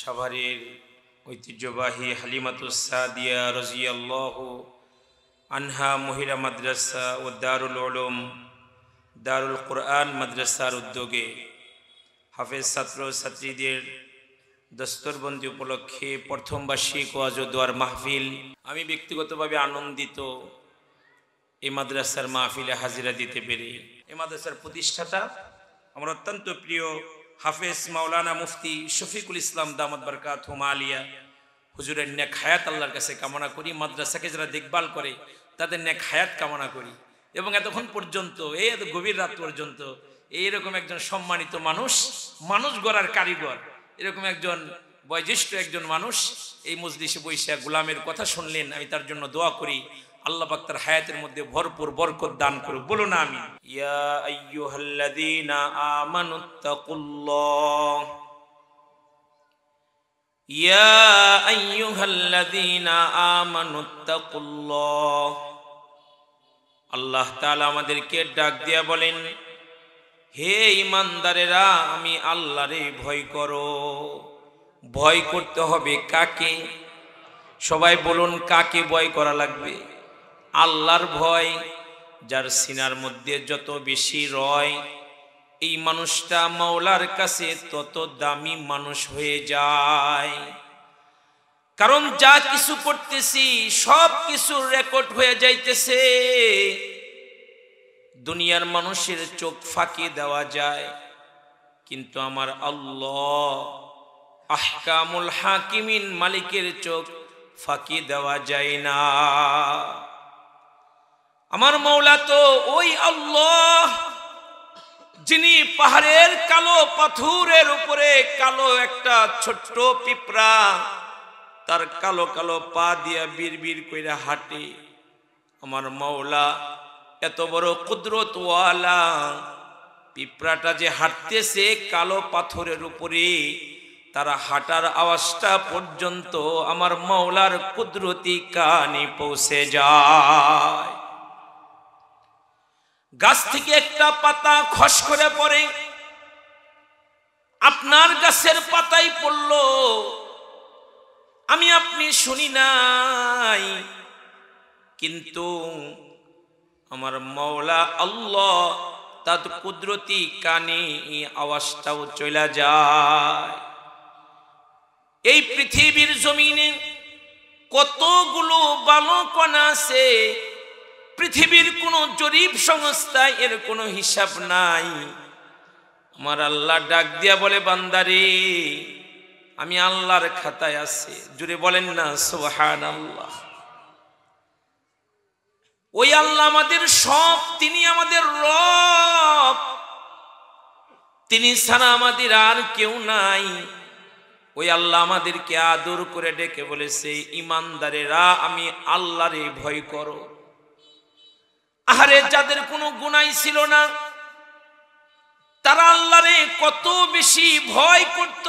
সাভারের ঐতিহ্যবাহী হালিমাতুস সাদিয়া রাদিয়াল্লাহু আনহা মহিলা মাদ্রাসা ও দারুল উলুম দারুল কুরআন মাদ্রাসার উদ্যোগে হাফেজ ছাত্র ছাত্রীদের দস্তরবন্দি উপলক্ষে প্রথম বার্ষিক ওয়াজ ও দোয়ার মাহফিল। আমি ব্যক্তিগতভাবে আনন্দিত এই মাদ্রাসার মাহফিলে হাজিরা দিতে পেরে। এই মাদ্রাসার প্রতিষ্ঠাতা আমার অত্যন্ত প্রিয় হাফেজ মাওলানা মুফতি শফিকুল ইসলাম দামাত বারকাতুহুম আলিয়া হুজুরের নেক হায়াত আল্লাহর কাছে কামনা করি। মাদ্রাসাকে যারা দেখভাল করে তাদের নেক হায়াত কামনা করি এবং এতক্ষণ পর্যন্ত এত গভীর রাত পর্যন্ত এইরকম একজন সম্মানিত মানুষ গড়ার কারিগর, এরকম একজন বয়োজ্যেষ্ঠ একজন মানুষ এই মজলিসে বৈশা গোলামের কথা শুনলেন। আমি তার জন্য দোয়া করি আল্লাহ পাক তার হায়াতের মধ্যে ভরপুর বরকত দান করুক। বলুন আমিন। ইয়া আইয়ুহাল্লাযীনা আমানুত্তাকুল্লাহ ইয়া আইয়ুহাল্লাযীনা আমানুত্তাকুল্লাহ। আল্লাহ তাআলা আমাদেরকে ডাক দিয়া বলেন, হে ঈমানদারেরা, আমি আল্লাহরে ভয় করো। ভয় করতে হবে কাকে? সবাই বলুন, কাকে ভয় করা লাগবে? আল্লাহর ভয়। যার সিনার মধ্যে যত বেশি রয়, এই মানুষটা মাওলার কাছে তত দামি মানুষ হয়ে যায়। কারণ যা কিছু করতেছি সব কিছু রেকর্ড হয়ে যাইতেছে। দুনিয়ার মানুষের চোখ ফাঁকি দেওয়া যায়, কিন্তু আমার আল্লাহ আহকামুল হাকিমিন মালিকের চোখ ফাঁকি দেওয়া যায় না। আমার মাওলা তো ওই আল্লাহ যিনি পাহাড়ের কালো পাথরের উপরে কালো একটা ছোট্ট পিঁপড়া তার কালো কালো পা দিয়া বিড়বিড় কইরা হাঁটে। আমার মাওলা এত বড় কুদরতওয়ালা, পিঁপড়াটা যে হাঁটতেছে কালো পাথরের উপরে, তারা হাঁটার আওয়াজটা পর্যন্ত আমার মাওলার কুদরতি কানে পৌঁছে যায়। গাছ থেকে একটা পাতা খস করে পড়ে, আপনার গাছের পাতাই পড়লো, আমি আপনি শুনি নাই, কিন্তু আমার মাওলা আল্লাহ তার কুদরতি কানে এই আওয়াজটাও চলে যায়। এই পৃথিবীর জমিনে কতগুলো বালকণা আছে, পৃথিবীর কোনো জরিপ সংস্থায় এর কোনো হিসাব নাই। আমার আল্লাহ ডাক দিয়া বলে, বান্দারে আমি আল্লাহর খাতায় আছে। জুড়ে বলেন না সুবহানাল্লাহ। ওই আল্লাহ আমাদের সব, তিনি আমাদের রব, তিনি ছাড়া আমাদের আর কেউ নাই। ওই আল্লাহ আমাদেরকে আদর করে ডেকে বলেছে, ঈমানদারেরা আমি আল্লাহরে ভয় করো। আহারে, যাদের কোনো গুনাহ ছিল না তারা আল্লাহরে কত বেশি ভয় করত,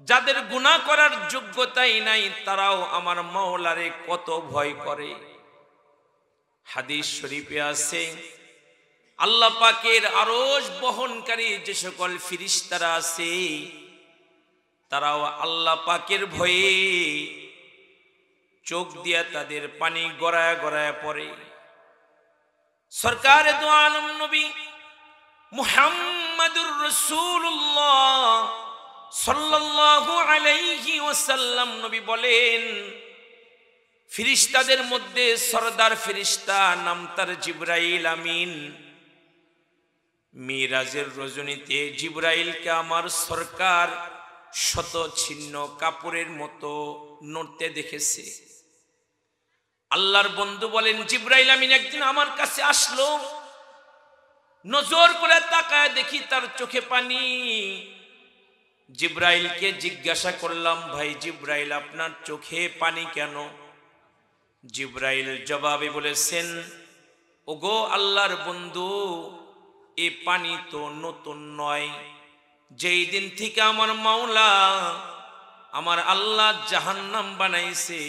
যাদের গুনাহ করার যোগ্যতাই নাই তারাও আমার মাওলারে কত ভয় করে। হাদিস শরীফে আছে, আল্লাহ পাকের আরশ বহনকারী যে সকল ফেরেশতারা আছে তারাও আল্লাহ পাকের ভয়ে চোখ দিয়া তাদের পানি গড়ায় গড়ায় পড়ে। সরকারে দু আলম নবী মুহাম্মাদুর রাসূলুল্লাহ সাল্লাল্লাহু আলাইহি ওয়াসাল্লাম নবী বলেন, ফেরেশতাদের মধ্যে সরদার ফেরেশতা নাম তার জিবরাইল আমিন। মিরাজের রজনীতে জিবরাইলকে আমার সরকার শত ছিন্ন কাপড়ের মতো নড়তে দেখেছে। আল্লাহর বন্ধু বলেন, জিবরাইল আমিন একদিন আমার কাছে আসলো, নজর করে তাকায় দেখি তার চোখে পানি। জিবরাইলকে জিজ্ঞাসা করলাম, ভাই জিবরাইল আপনার চোখে পানি কেন? জিবরাইল জবাবে বলেছেন, ওগো আল্লাহর বন্ধু, এ পানি তো নতুন নয়। যেই দিন থেকে আমার মাওলা আমার আল্লাহ জাহান্নাম বানাইছে,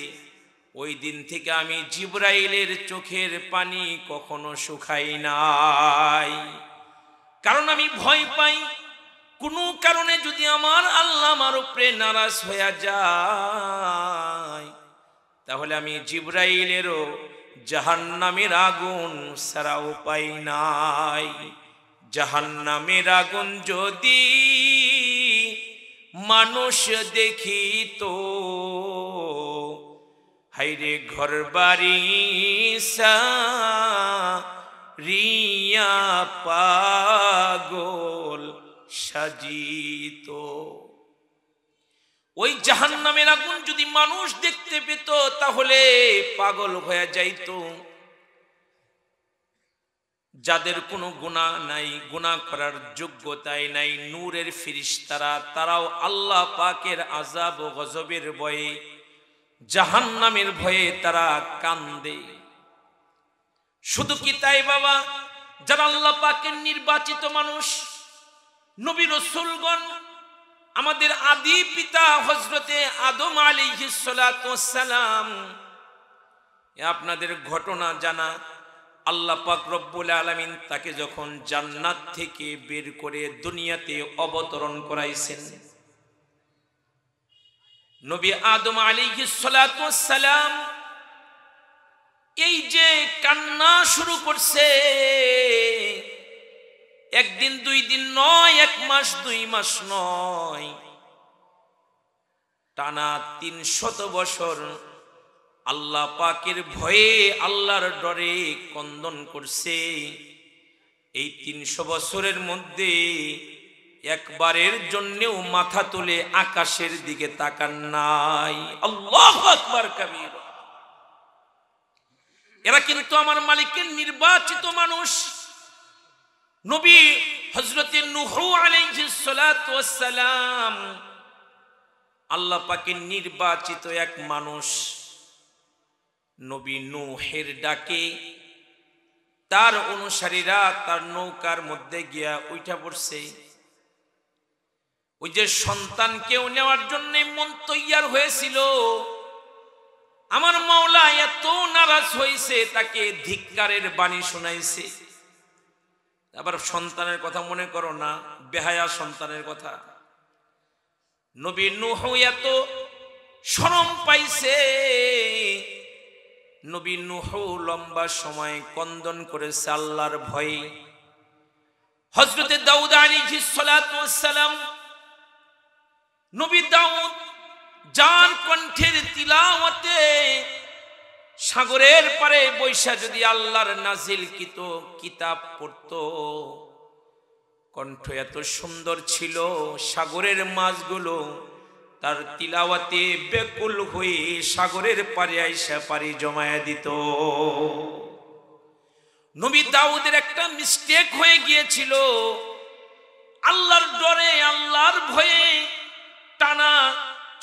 ওই দিন থেকে আমি জিবরাইলের চোখের পানি কখনো শুকাই নাই। কারণ আমি ভয় পাই কোনো কারণে যদি আমার আল্লাহ আমার উপরে নারাজ হয়ে যায়, তাহলে আমি জিবরাইলেরও জাহান্নামের আগুন ছাড়া উপায় নাই। জাহান্নামের আগুন যদি মানুষ দেখিত, হাইরে ঘর বাড়ি সারিয়া পাগল সাজিত। ওই জাহান্নামের আগুন যদি মানুষ দেখতে পেত তাহলে পাগল হয়ে যাইত। যাদের কোনো গুনাহ নাই, গুনাহ করার যোগ্যতাই নাই, নূরের ফেরেশতারা, তারাও আল্লাহ পাকের আযাব ও গজবের ভয়ে, জাহান্নামের ভয়ে তারা কান্দে। শুধু কি তাই বাবা, যারা আল্লাহ পাকের নির্বাচিত মানুষ, নবী রাসূলগণ, আমাদের আদি পিতা হযরতে আদম আলাইহিস সালাতু ওয়াস সালাম, আপনাদের ঘটনা জানা। আল্লাহ পাক রব্বুল আলামিন তাকে যখন জান্নাত থেকে বের করে দুনিয়াতে অবতরণ করাইছেন, নবী আদম আলাইহিস সালাতু ওয়াস সালাম এই যে কান্না শুরু করছে, একদিন দুই দিন নয়, এক মাস দুই মাস নয়, টানা 300 বছর আল্লাহ পাকের ভয়ে, আল্লাহর ডরে ক্রন্দন করছে। এই 300 বছরের মধ্যে একবারের জন্যও মাথা তুলে আকাশের দিকে তাকান নাই। আল্লাহু আকবার কাবীর। এরা কিন্তু আমার মালিকের নির্বাচিত মানুষ। নবী হযরতে নূহ আলাইহিস সালাতু ওয়াস সালাম আল্লাহ পাকের নির্বাচিত এক মানুষ। নবী নূহের ডাকে তার অনুসারীরা তার নৌকার মধ্যে গিয়া উঠা পড়ছে। ওই যে সন্তানকেও নেওয়ার জন্য মন তৈয়ার হয়েছিল, আমার মাওলা এত নারাজ হয়েছে, তাকে ধিক্কারের বাণী শোনাইছে। আবার সন্তানের কথা মনে করো না, বেহায়া সন্তানের কথা। নবী নূহ এত শরম পাইছে, নবী নূহ লম্বা সময় ক্রন্দন করেছে আল্লাহর ভয়ে। হযরতে দাউদ আলাইহিস সালাতু ওয়াস সালাম, নবী দাউদ যার কণ্ঠের তিলাওয়াতে সাগরের পারে বৈশা যদি আল্লাহর নাজিলকৃত কিতাব পড়তো, কণ্ঠ এত সুন্দর ছিল, সাগরের মাছগুলো তার তিলাওয়াতে বেকুল হয়ে সাগরের পারে আইসা পারি জমায়া দিত। নবী দাউদের একটা মিস্টেক হয়ে গিয়েছিল, আল্লাহর ডরে, আল্লাহর ভয়ে টানা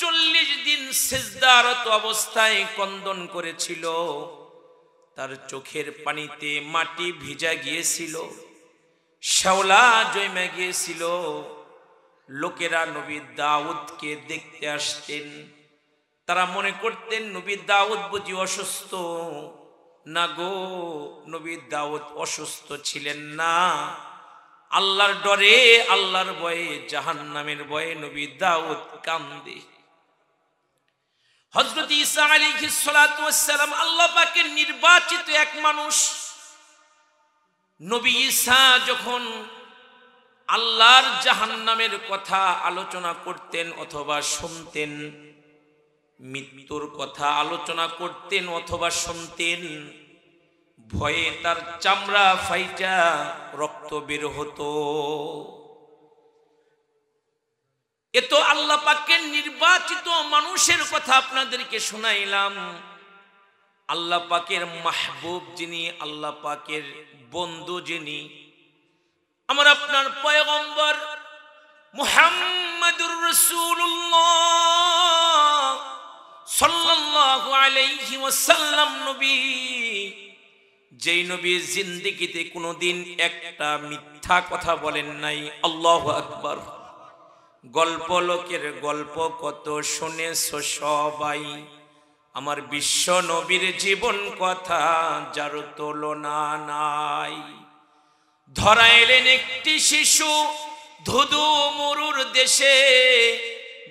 40 দিন সিজদারত অবস্থায় ক্রন্দন করেছিল। তার চোখের পানিতে মাটি ভিজা গিয়েছিল, শ্যাওলা জমে গিয়েছিল। লোকেরা নবী দাউদকে দেখতে আসতেন, তারা মনে করতেন নবী দাউদ বুঝি অসুস্থ। না গো, নবী দাউদ অসুস্থ ছিলেন না। আল্লাহর ডরে, আল্লাহর ভয়ে, জাহান্নামের ভয়ে নবী দাউদ কান্দে। হযরত ঈসা আলাইহিস সালাতু ওয়াস সালাম আল্লাহ পাকের নির্বাচিত এক মানুষ। নবী ঈসা যখন আল্লাহর জাহান্নামের কথা আলোচনা করতেন অথবা শুনতেন, মৃত্যুর কথা আলোচনা করতেন অথবা শুনতেন, ভয়ে তার চামড়া ফাইটা রক্ত বের হতো। এ তো আল্লাহ পাকের নির্বাচিত মানুষের কথা আপনাদেরকে শোনাইলাম। আল্লাহ পাকের মাহবুব যিনি, আল্লাহ পাকের বন্ধু যিনি, আমার আপনার পয়গম্বর মুহাম্মদুর রাসূলুল্লাহ সাল্লাল্লাহু আলাইহি ওয়াসাল্লাম নবী, যেই নবী জিন্দেগিতে কোনোদিন একটা মিথ্যা কথা বলেন নাই। আল্লাহু আকবার। গল্প লোকের গল্প কত শুনেছো সবাই, আমার বিশ্ব নবীর জীবন কথা যার তুলনা নাই। ধরা এলেন একটি শিশু, ধুধু মরুর দেশে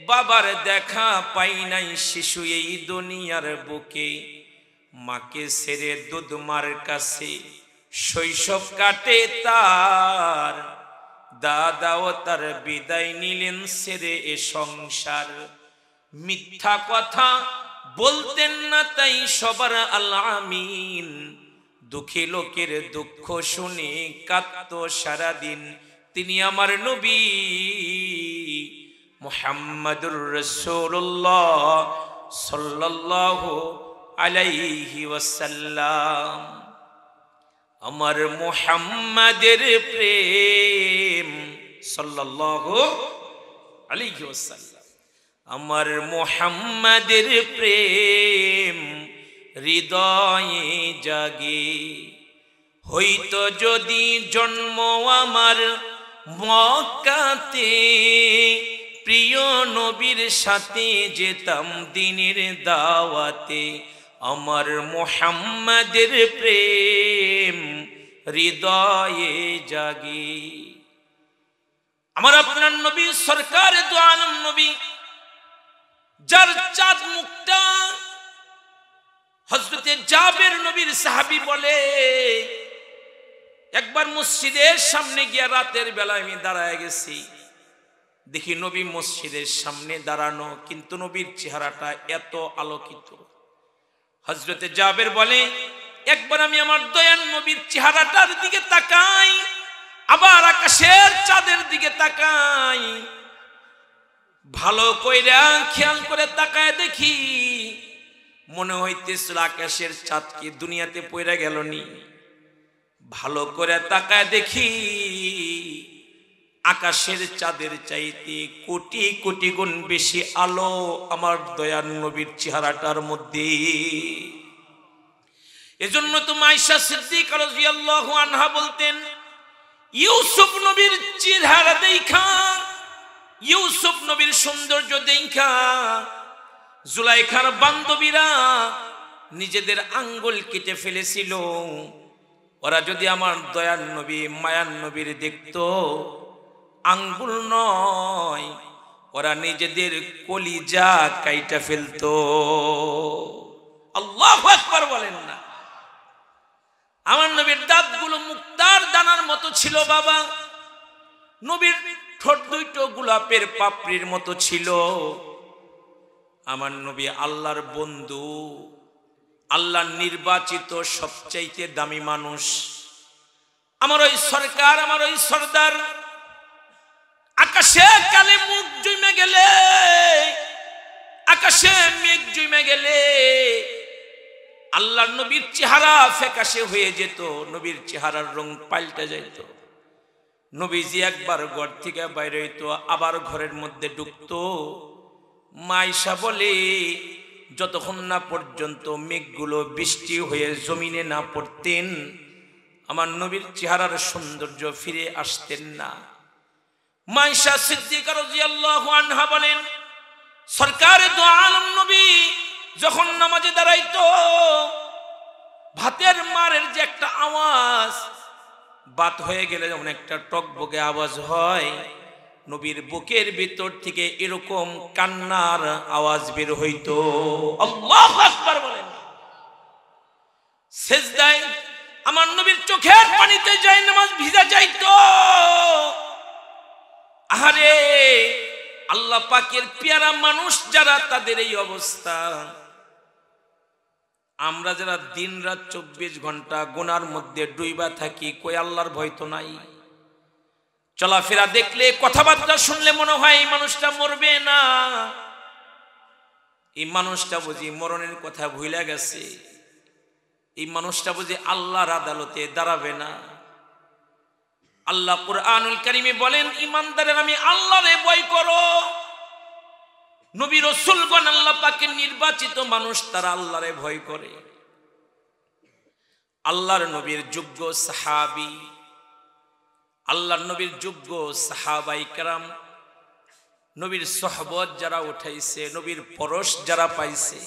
বাবার দেখা পাই নাই শিশু এই দুনিয়ার বুকে, মাকে ছেড়ে দুধ মার কাছে শৈশব কাটে তার, দাদাও তার বিদায় নিলেন ছেড়ে এ সংসার। মিথ্যা কথা বলতেন না তাই সবার আলামিন, দুঃখী লোকের দুঃখ শুনে কাঁদতো সারাদিন। তিনি আমার নবী মুহাম্মাদুর রাসূলুল্লাহ সাল্লাল্লাহু আলাইহি ওয়াসাল্লাম। আমার মুহাম্মাদের প্রেম সাল্লাল্লাহু আলাইহি ওয়াসাল্লাম, আমার মুহাম্মাদের প্রেম হৃদয়ে জাগে। হইতো যদি জন্ম আমার মক্কাতে, প্রিয় নবীর সাথে যেতাম দিনের দাওয়াতে। আমার মুহাম্মাদের প্রেম হৃদয়ে জাগে। আমার আপনার নবী সরকার দু আলম নবী, যার চাঁদ মুখটা হযরতে জাবের নবীর সাহাবী বলে, একবার মসজিদের সামনে গিয়া রাতের বেলায় আমি দাঁড়ায় গেছি, দেখি নবী মসজিদের সামনে দাঁড়ানো, কিন্তু নবীর চেহারাটা এত আলোকিত। হযরতে জাবের বলে, একবার আমি আমার দয়াল নবীর চেহারাটার দিকে তাকাই, আবার আকাশের চাঁদের দিকে তাকাই, ভালো কইরা খেয়াল করে তাকায় দেখি মনে হইতেছিল আকাশের চাঁদ কি দুনিয়াতে পড়ে গেল নি। ভালো করে তাকায় দেখি আকাশের চাঁদের চাইতে কোটি কোটি গুণ বেশি আলো আমার দয়ার নবীর চেহারাটার মধ্যে। এজন্য তো আয়েশা সিদ্দিকা রাদিয়াল্লাহু আনহা বলতেন, ইউসুফ নবীর চেহারা দেখা, ইউসুফ নবীর সৌন্দর্য দেখা জুলাইখার বান্ধবীরা নিজেদের আঙ্গুল কেটে ফেলেছিল। ওরা যদি আমার দয়ার নবী মায়ার নবীর দেখতো, আঙ্গুল নয়, ওরা নিজেদের কলিজা কাইটা ফেলতো। আল্লাহু আকবার বলেন না। আমার নবীর দাঁতগুলো মুক্তার দানার মতো ছিল বাবা, নবীর ঠোঁট দুইটো গোলাপের পাপড়ির মতো ছিল। আমার নবী আল্লাহর বন্ধু, আল্লাহর নির্বাচিত সবচাইতে দামি মানুষ। আমার ওই সরকার, আমার ওই সরদার আকাশে কালে মুখ জমে গেলে, আকাশে মেঘ জমে গেলে আল্লাহর নবীর চেহারা ফ্যাকাশে হয়ে যেত, নবীর চেহারার রং পাল্টে যেত। নবীজি একবার ঘর থেকে বাইরে হইতো, আবার ঘরের মধ্যে ঢুকতো। মাইশা বলে, যতক্ষণ না পর্যন্ত মেঘগুলো বৃষ্টি হয়ে জমিনে না পড়তেন, আমার নবীর চেহারার সৌন্দর্য ফিরে আসতেন না। মাইশা সিদ্দিকা রাদিয়াল্লাহু আনহা বলেন, সরকারে দু আলম নবী যখন নামাজে দাঁড়াইতো, ভাতের মারের যে একটা আওয়াজ, বাত হয়ে গেলে যেমন একটা টকবকে আওয়াজ হয়, নবীর বুকের ভিতর থেকে এরকম কান্নার আওয়াজ বের হইতো। আল্লাহু আকবার বলেন। সিজদায় আমার নবীর চোখের পানিতে যায় নামাজ ভিজা যাইতো। আরে আল্লাহ পাকের পেয়ারা মানুষ যারা, তাদের এই অবস্থা। আমরা যারা দিন রাত 24 ঘন্টা গুনার মধ্যে ডুইবা থাকি, কই আল্লাহর ভয় তো নাই। চলাফেরা দেখলে, কথাবার্তা শুনলে মনে হয় এই মানুষটা মরবে না, এই মানুষটা বুঝি মরণের কথা ভুলে গেছে, এই মানুষটা বুঝি আল্লাহর আদালতে দাঁড়াবে না। আল্লাহ কুরআনুল কারীমে বলেন, ইমানদারের আমি আল্লাহরে ভয় করো। নবী রাসূলগণ আল্লাহ পাকের নির্বাচিত মানুষ, তারা আল্লাহরে ভয় করে। আল্লাহর নবীর যোগ্য সাহাবী, আল্লাহর নবীর যোগ্য সাহাবায়ে কেরাম, নবীর সোহবত যারা উঠাইছে, নবীর পরশ যারা পাইছে,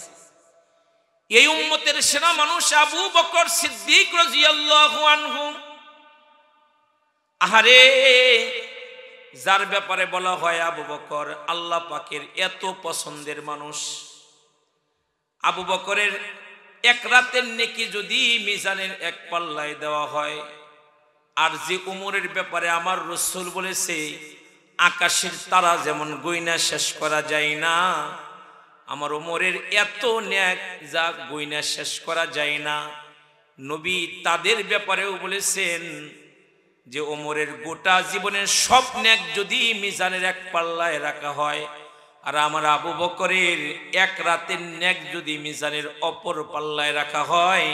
এই উম্মতের সেরা মানুষ আবু বকর সিদ্দিক রাদিয়াল্লাহু আনহু। আহারে যার ব্যাপারে বলা হয় আবু বকর আল্লাহ পাকের এত পছন্দের মানুষ। আবু বকরের এক রাতের নেকি যদি মিজানের এক পাল্লায় দেওয়া হয়, আর যে উমরের ব্যাপারে আমার রাসূল বলেছে আকাশের তারা যেমন গয়না শেষ করা যায় না, আমার উমরের এত নেক যা গয়না শেষ করা যায় না। নবী তাদের ব্যাপারেও বলেছেন যে ওমরের গোটা জীবনের সব নেক যদি মিজানের এক পাল্লায় রাখা হয়, আর আমার আবু বকরের এক রাতের নেক যদি মিজানের অপর পাল্লায় রাখা হয়,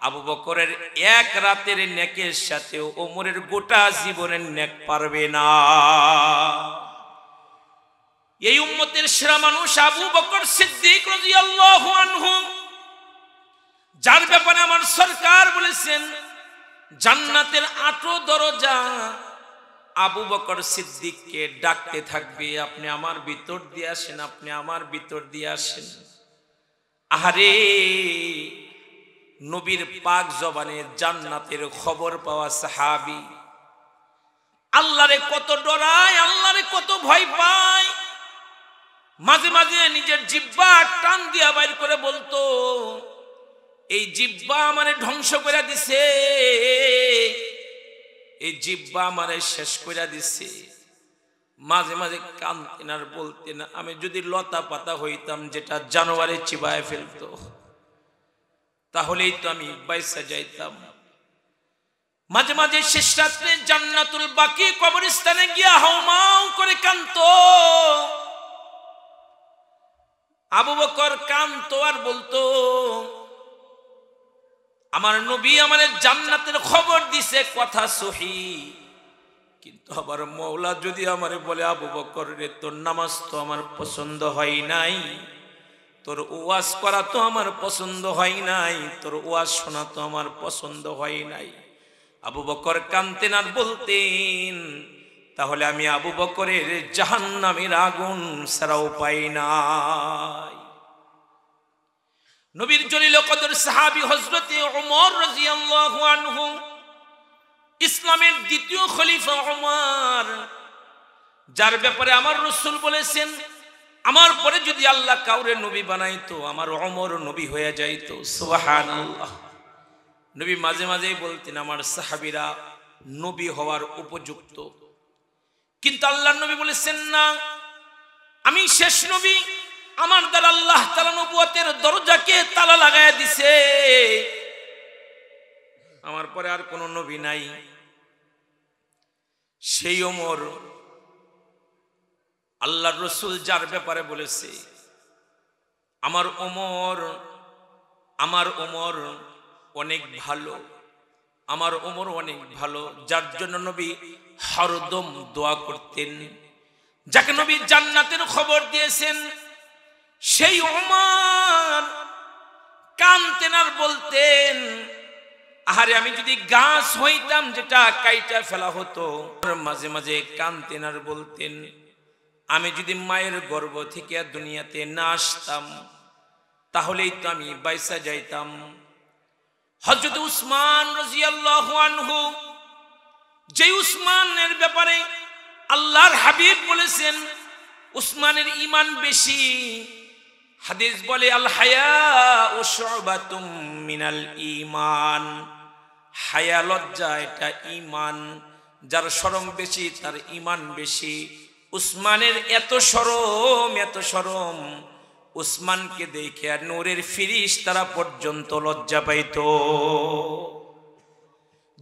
আবু বকরের এক রাতের নেকের সাথে ওমরের গোটা জীবনের নেক পারবে না। এই উম্মতের সেরা মানুষ আবু বকর সিদ্দিক রাদিয়াল্লাহু আনহু, যার ব্যাপারে আমার সরকার বলেছেন জান্নাতের 8 দরজা আবু বকর সিদ্দিককে ডাকতে থাকবে, আপনি আমার ভিতর দিয়ে আসেন, আপনি আমার ভিতর দিয়ে আসেন। আহারে, নবীর পাক জবানে জান্নাতের খবর পাওয়া সাহাবী আল্লাহরে কত ডরায়, আল্লাহরে কত ভয় পায়। মাঝে মাঝে নিজের জিহ্বা টান দিয়া বাইর করে বলতো, এই জিহ্বা আমারে ধ্বংস করে দিছে, এই জিহ্বা আমারে শেষ করে দিছে। মাঝে মাঝে কাঁদতেন আর বলতেন, আমি যদি লতা পাতা হইতাম যেটা জানোয়ারে চিবায় ফেলতো, তাহলেই তো আমি বাইসা যাইতাম। মাঝে মাঝে শেষ রাত্রে জান্নাতুল বাকি কবরস্থানে গিয়া হাউমাউ করে কাঁদতো। আবু বকর কাঁদতো আর বলতো, আমার নবী আমাদের জান্নাতের খবর দিছে, কথা সহিহ, কিন্তু আবার মওলা যদি আমারে বলে আবু বকর রে তোর নামাজ তো আমার পছন্দ হয় নাই, তোর ওয়াজ করা তো আমার পছন্দ হয় নাই, তোর ওয়াজ শোনা তো আমার পছন্দ হয় নাই, আবু বকর কাঁদতেন আর বলতেন, তাহলে আমি আবু বকরের জাহান্নামের আগুন ছাড়া উপায় নাই। নবীর জলিল কদর সাহাবী হযরত ওমর রাদিয়াল্লাহু আনহু, ইসলামের দ্বিতীয় খলিফা ওমর, যার ব্যাপারে আমার রাসূল বলেছেন আমার পরে যদি আল্লাহ কাউরে নবী বানাইতো আমার ওমর নবী হয়ে যাইতো। সুবহানাল্লাহ। নবী মাঝে মাঝেই বলতেন আমার সাহাবীরা নবী হওয়ার উপযুক্ত, কিন্তু আল্লাহর নবী বলেছেন না, আমি শেষ নবী, আমার দ্বারা আল্লাহ তাআলা নবুয়তের দরজাকে তালা লাগায় দিছে, আমার পরে আর কোন নবী নাই। সেই ওমর আল্লাহর রাসূল যার ব্যাপারে বলেছে আমার ওমর অনেক ভালো, আমার ওমর অনেক ভালো, যার জন্য নবী হরদম দোয়া করতেন, যাকে নবী জান্নাতের খবর দিয়েছেন, সেই ওমর কাঁদতেন আর বলতেন, আহারে আমি যদি গাছ হইতাম যেটা কাইটা ফেলা হতো। মাঝে মাঝে কাঁদতেন আর বলতেন, আমি যদি মায়ের গর্ভ থেকে দুনিয়াতে না আসতাম তাহলেই তো আমি বাইসা যাইতাম। হযরত উসমান রাদিয়াল্লাহু আনহু, যে উসমানের ব্যাপারে আল্লাহর হাবিব বলেছেন উসমানের ঈমান বেশি, হাদিস বলে আল হায়াউ শুবাতুম মিনাল ঈমান, হায়া লজ্জা এটা ঈমান, যার শরম বেশি তার ঈমান বেশি। উসমানের এত শরম, উসমানকে দেখে আর নূরের ফেরেশতারা পর্যন্ত লজ্জা পাইত।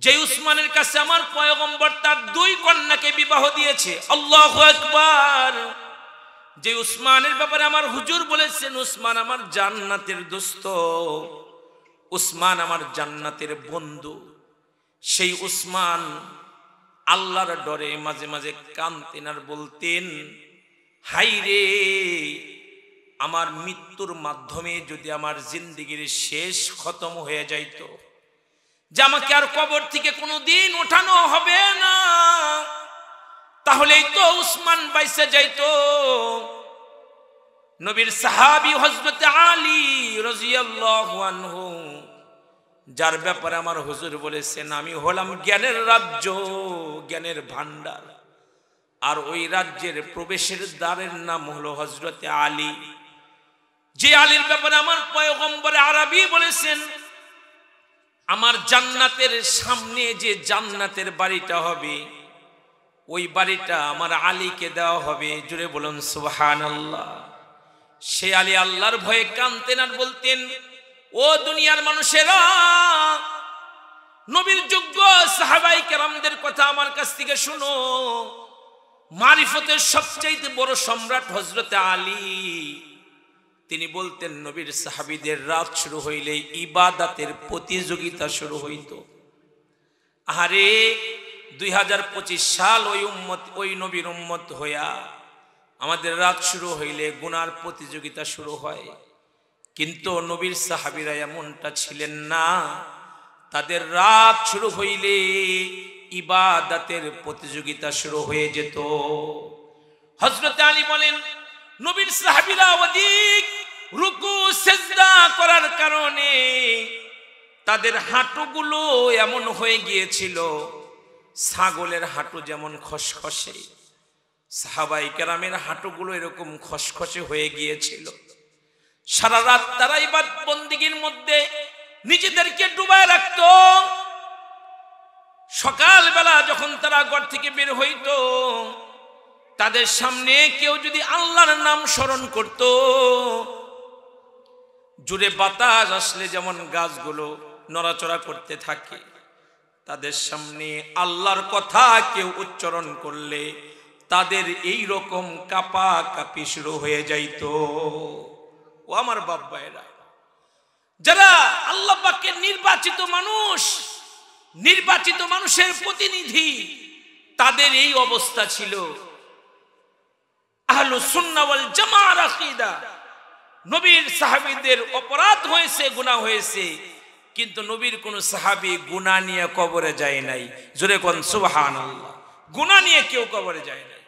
যে উসমানের কাছে আমার পয়গম্বর তার 2 কন্যাকে বিবাহ দিয়েছে, আল্লাহু আকবার। যে উসমানের ব্যাপারে আমার হুজুর বলেছেন উসমান আমার জান্নাতের দোস্ত, উসমান আমার জান্নাতের বন্ধু, সেই উসমান আল্লাহর ডরে মাঝে মাঝে কাঁদতেন আর বলতেন, হাই রে, আমার মৃত্যুর মাধ্যমে যদি আমার জিন্দেগির শেষ খতম হয়ে যাইত, যে আমাকে আর কবর থেকে কোনোদিন ওঠানো হবে না, তাহলেই তো উসমান বাইসা যাইতো। নবীর সাহাবী হযরত আলী রাদিয়াল্লাহু আনহু, যার ব্যাপারে আমার হুজুর বলেছেন আমি হলাম জ্ঞানের রাজ্য, জ্ঞানের ভান্ডার, আর ওই রাজ্যের প্রবেশের দ্বারের নাম হলো হযরতে আলী। যে আলীর ব্যাপারে আমার পয়গম্বর আরবি বলেছেন, আমার জান্নাতের সামনে যে জান্নাতের বাড়িটা হবে, ওই বাড়িটা আমার আলীকে দেওয়া হবে। জুড়ে বলুন সুবহানাল্লাহ। সে আলী আল্লাহর ভয়ে কাঁদতেন আর বলতেন, ও দুনিয়ার মানুষেরা, নবীর যোগ্য সাহাবায়ে কেরামদের কথা আমার কাছ থেকে শুনো। মারিফতের সবচেয়ে বড় সম্রাট হযরতে আলী। তিনি বলতেন, নবীর সাহাবীদের রাত শুরু হইলে ইবাদতের প্রতিযোগিতা শুরু হইত। আরে 2025 সাল ওই উম্মত, ওই নবীর উম্মত হইয়া আমাদের রাত শুরু হইলে গুনার প্রতিযোগিতা শুরু হয়। কিন্তু নবীর সাহাবীরা এমনটা ছিলেন না। তাদের রাত শুরু হইলে ইবাদতের প্রতিযোগিতা শুরু হয়ে যেত। হযরত আলী বলেন, নবীর সাহাবীরা অধিক রুকু সিজদা করার কারণে তাদের হাঁটুগুলো এমন হয়ে গিয়েছিল, ছাগলের হাঁটু যেমন খসখসে, সাহাবায়ে কেরামের হাঁটুগুলো এরকম খসখসে হয়ে গিয়েছিল। সারা রাত তারা ইবাদত বন্দেগীর মধ্যে নিজেদেরকে ডুবায় রাখত। সকালবেলা যখন তারা ঘর থেকে বের হইত, তাদের সামনে কেউ যদি আল্লাহর নাম স্মরণ করত, জুড়ে বাতাস আসলে যেমন গাছগুলো নড়াচড়া করতে থাকে, তাদের সামনে আল্লাহর কথা কেউ উচ্চারণ করলে তাদের এই রকম কাঁপা কাঁপি শুরু হয়ে যাইত। ও আমার বাপ ভাইরা, যারা আল্লাহ পাকের নির্বাচিত মানুষ, নির্বাচিত মানুষের প্রতিনিধি, তাদের এই অবস্থা ছিল। আহলুস সুন্নাহ ওয়াল জামাআর আকীদা, নবীর সাহাবীদের অপরাধ হয়েছে, গুনাহ হয়েছে, কিন্তু নবীর কোন সাহাবী গুনাহ নিয়ে কবরে যায় নাই। জোরে কোন সুবহানাল্লাহ। গুনাহ নিয়ে কেউ কবরে যায় নাই।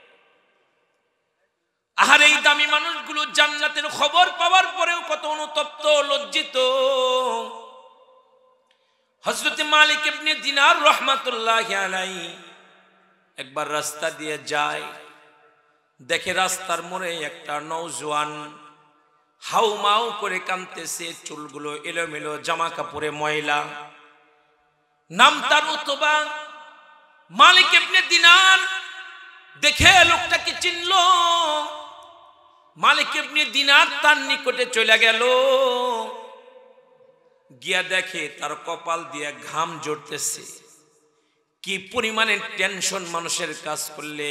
আর এই দামি মানুষগুলো জান্নাতের খবর পাওয়ার পরেও কত অনুতপ্ত, লজ্জিত। হযরত মালিক ইবনে দিনার রাহমাতুল্লাহি আলাইহি একবার রাস্তা দিয়ে যায়, দেখে রাস্তার মোড়ে একটা নওজোয়ান হাউমাউ করে কাঁদতেছে, চুলগুলো এলোমেলো, জামা কাপড়ে ময়লা। নাম তার উতবা। মালিক ইবনে দিনার দেখে লোকটাকে চিনল। মালিক ইবনে দিনার তার নিকটে চলে গেল, গিয়া দেখে তার কপাল দিয়ে ঘাম ঝরতেছে। কি পরিমাণে টেনশন মানুষের কাজ করলে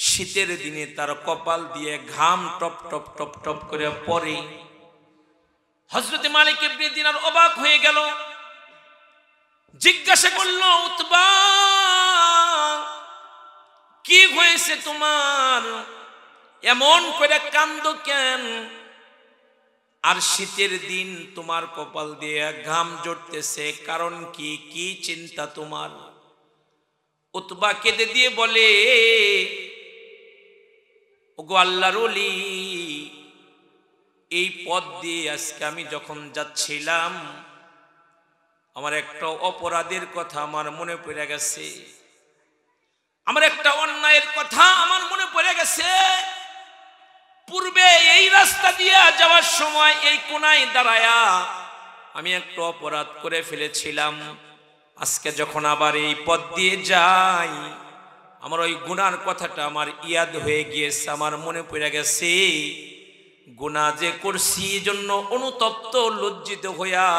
শীতের দিনে তার কপাল দিয়ে ঘাম টপ টপ টপ টপ করে পড়ে। হযরত মালিক ইবনে দিনার অবাক হয়ে গেল, জিজ্ঞাসা করলো, উতবা, কি হয়েছে তোমার? এমন করে কান্দো কেন? আর শীতের দিন তোমার কপাল দিয়ে ঘাম ঝরতেছে, কারণ কি? কি চিন্তা তোমার? উতবা কেঁদে দিয়ে বলে, ওগো আল্লাহর ওলি, এই পথ দিয়ে আজকে আমি যখন যাচ্ছিলাম, আমার একটা অপরাধের কথা আমার মনে পড়ে গেছে, আমার একটা অন্যায়ের কথা আমার মনে পড়ে গেছে। পূর্বে এই রাস্তা দিয়ে যাওয়ার সময় এই কোনায় দাঁড়ায়া আমি একটা অপরাধ করে ফেলেছিলাম। আজকে যখন আবার এই পথ দিয়ে যাই, আমার ওই গুনার কথাটা আমার ইয়াদ হয়ে গিয়েছে, আমার মনে পড়ে গেছে। গুনাহ যে করছি জন্য অনুতপ্ত, লজ্জিত হইয়া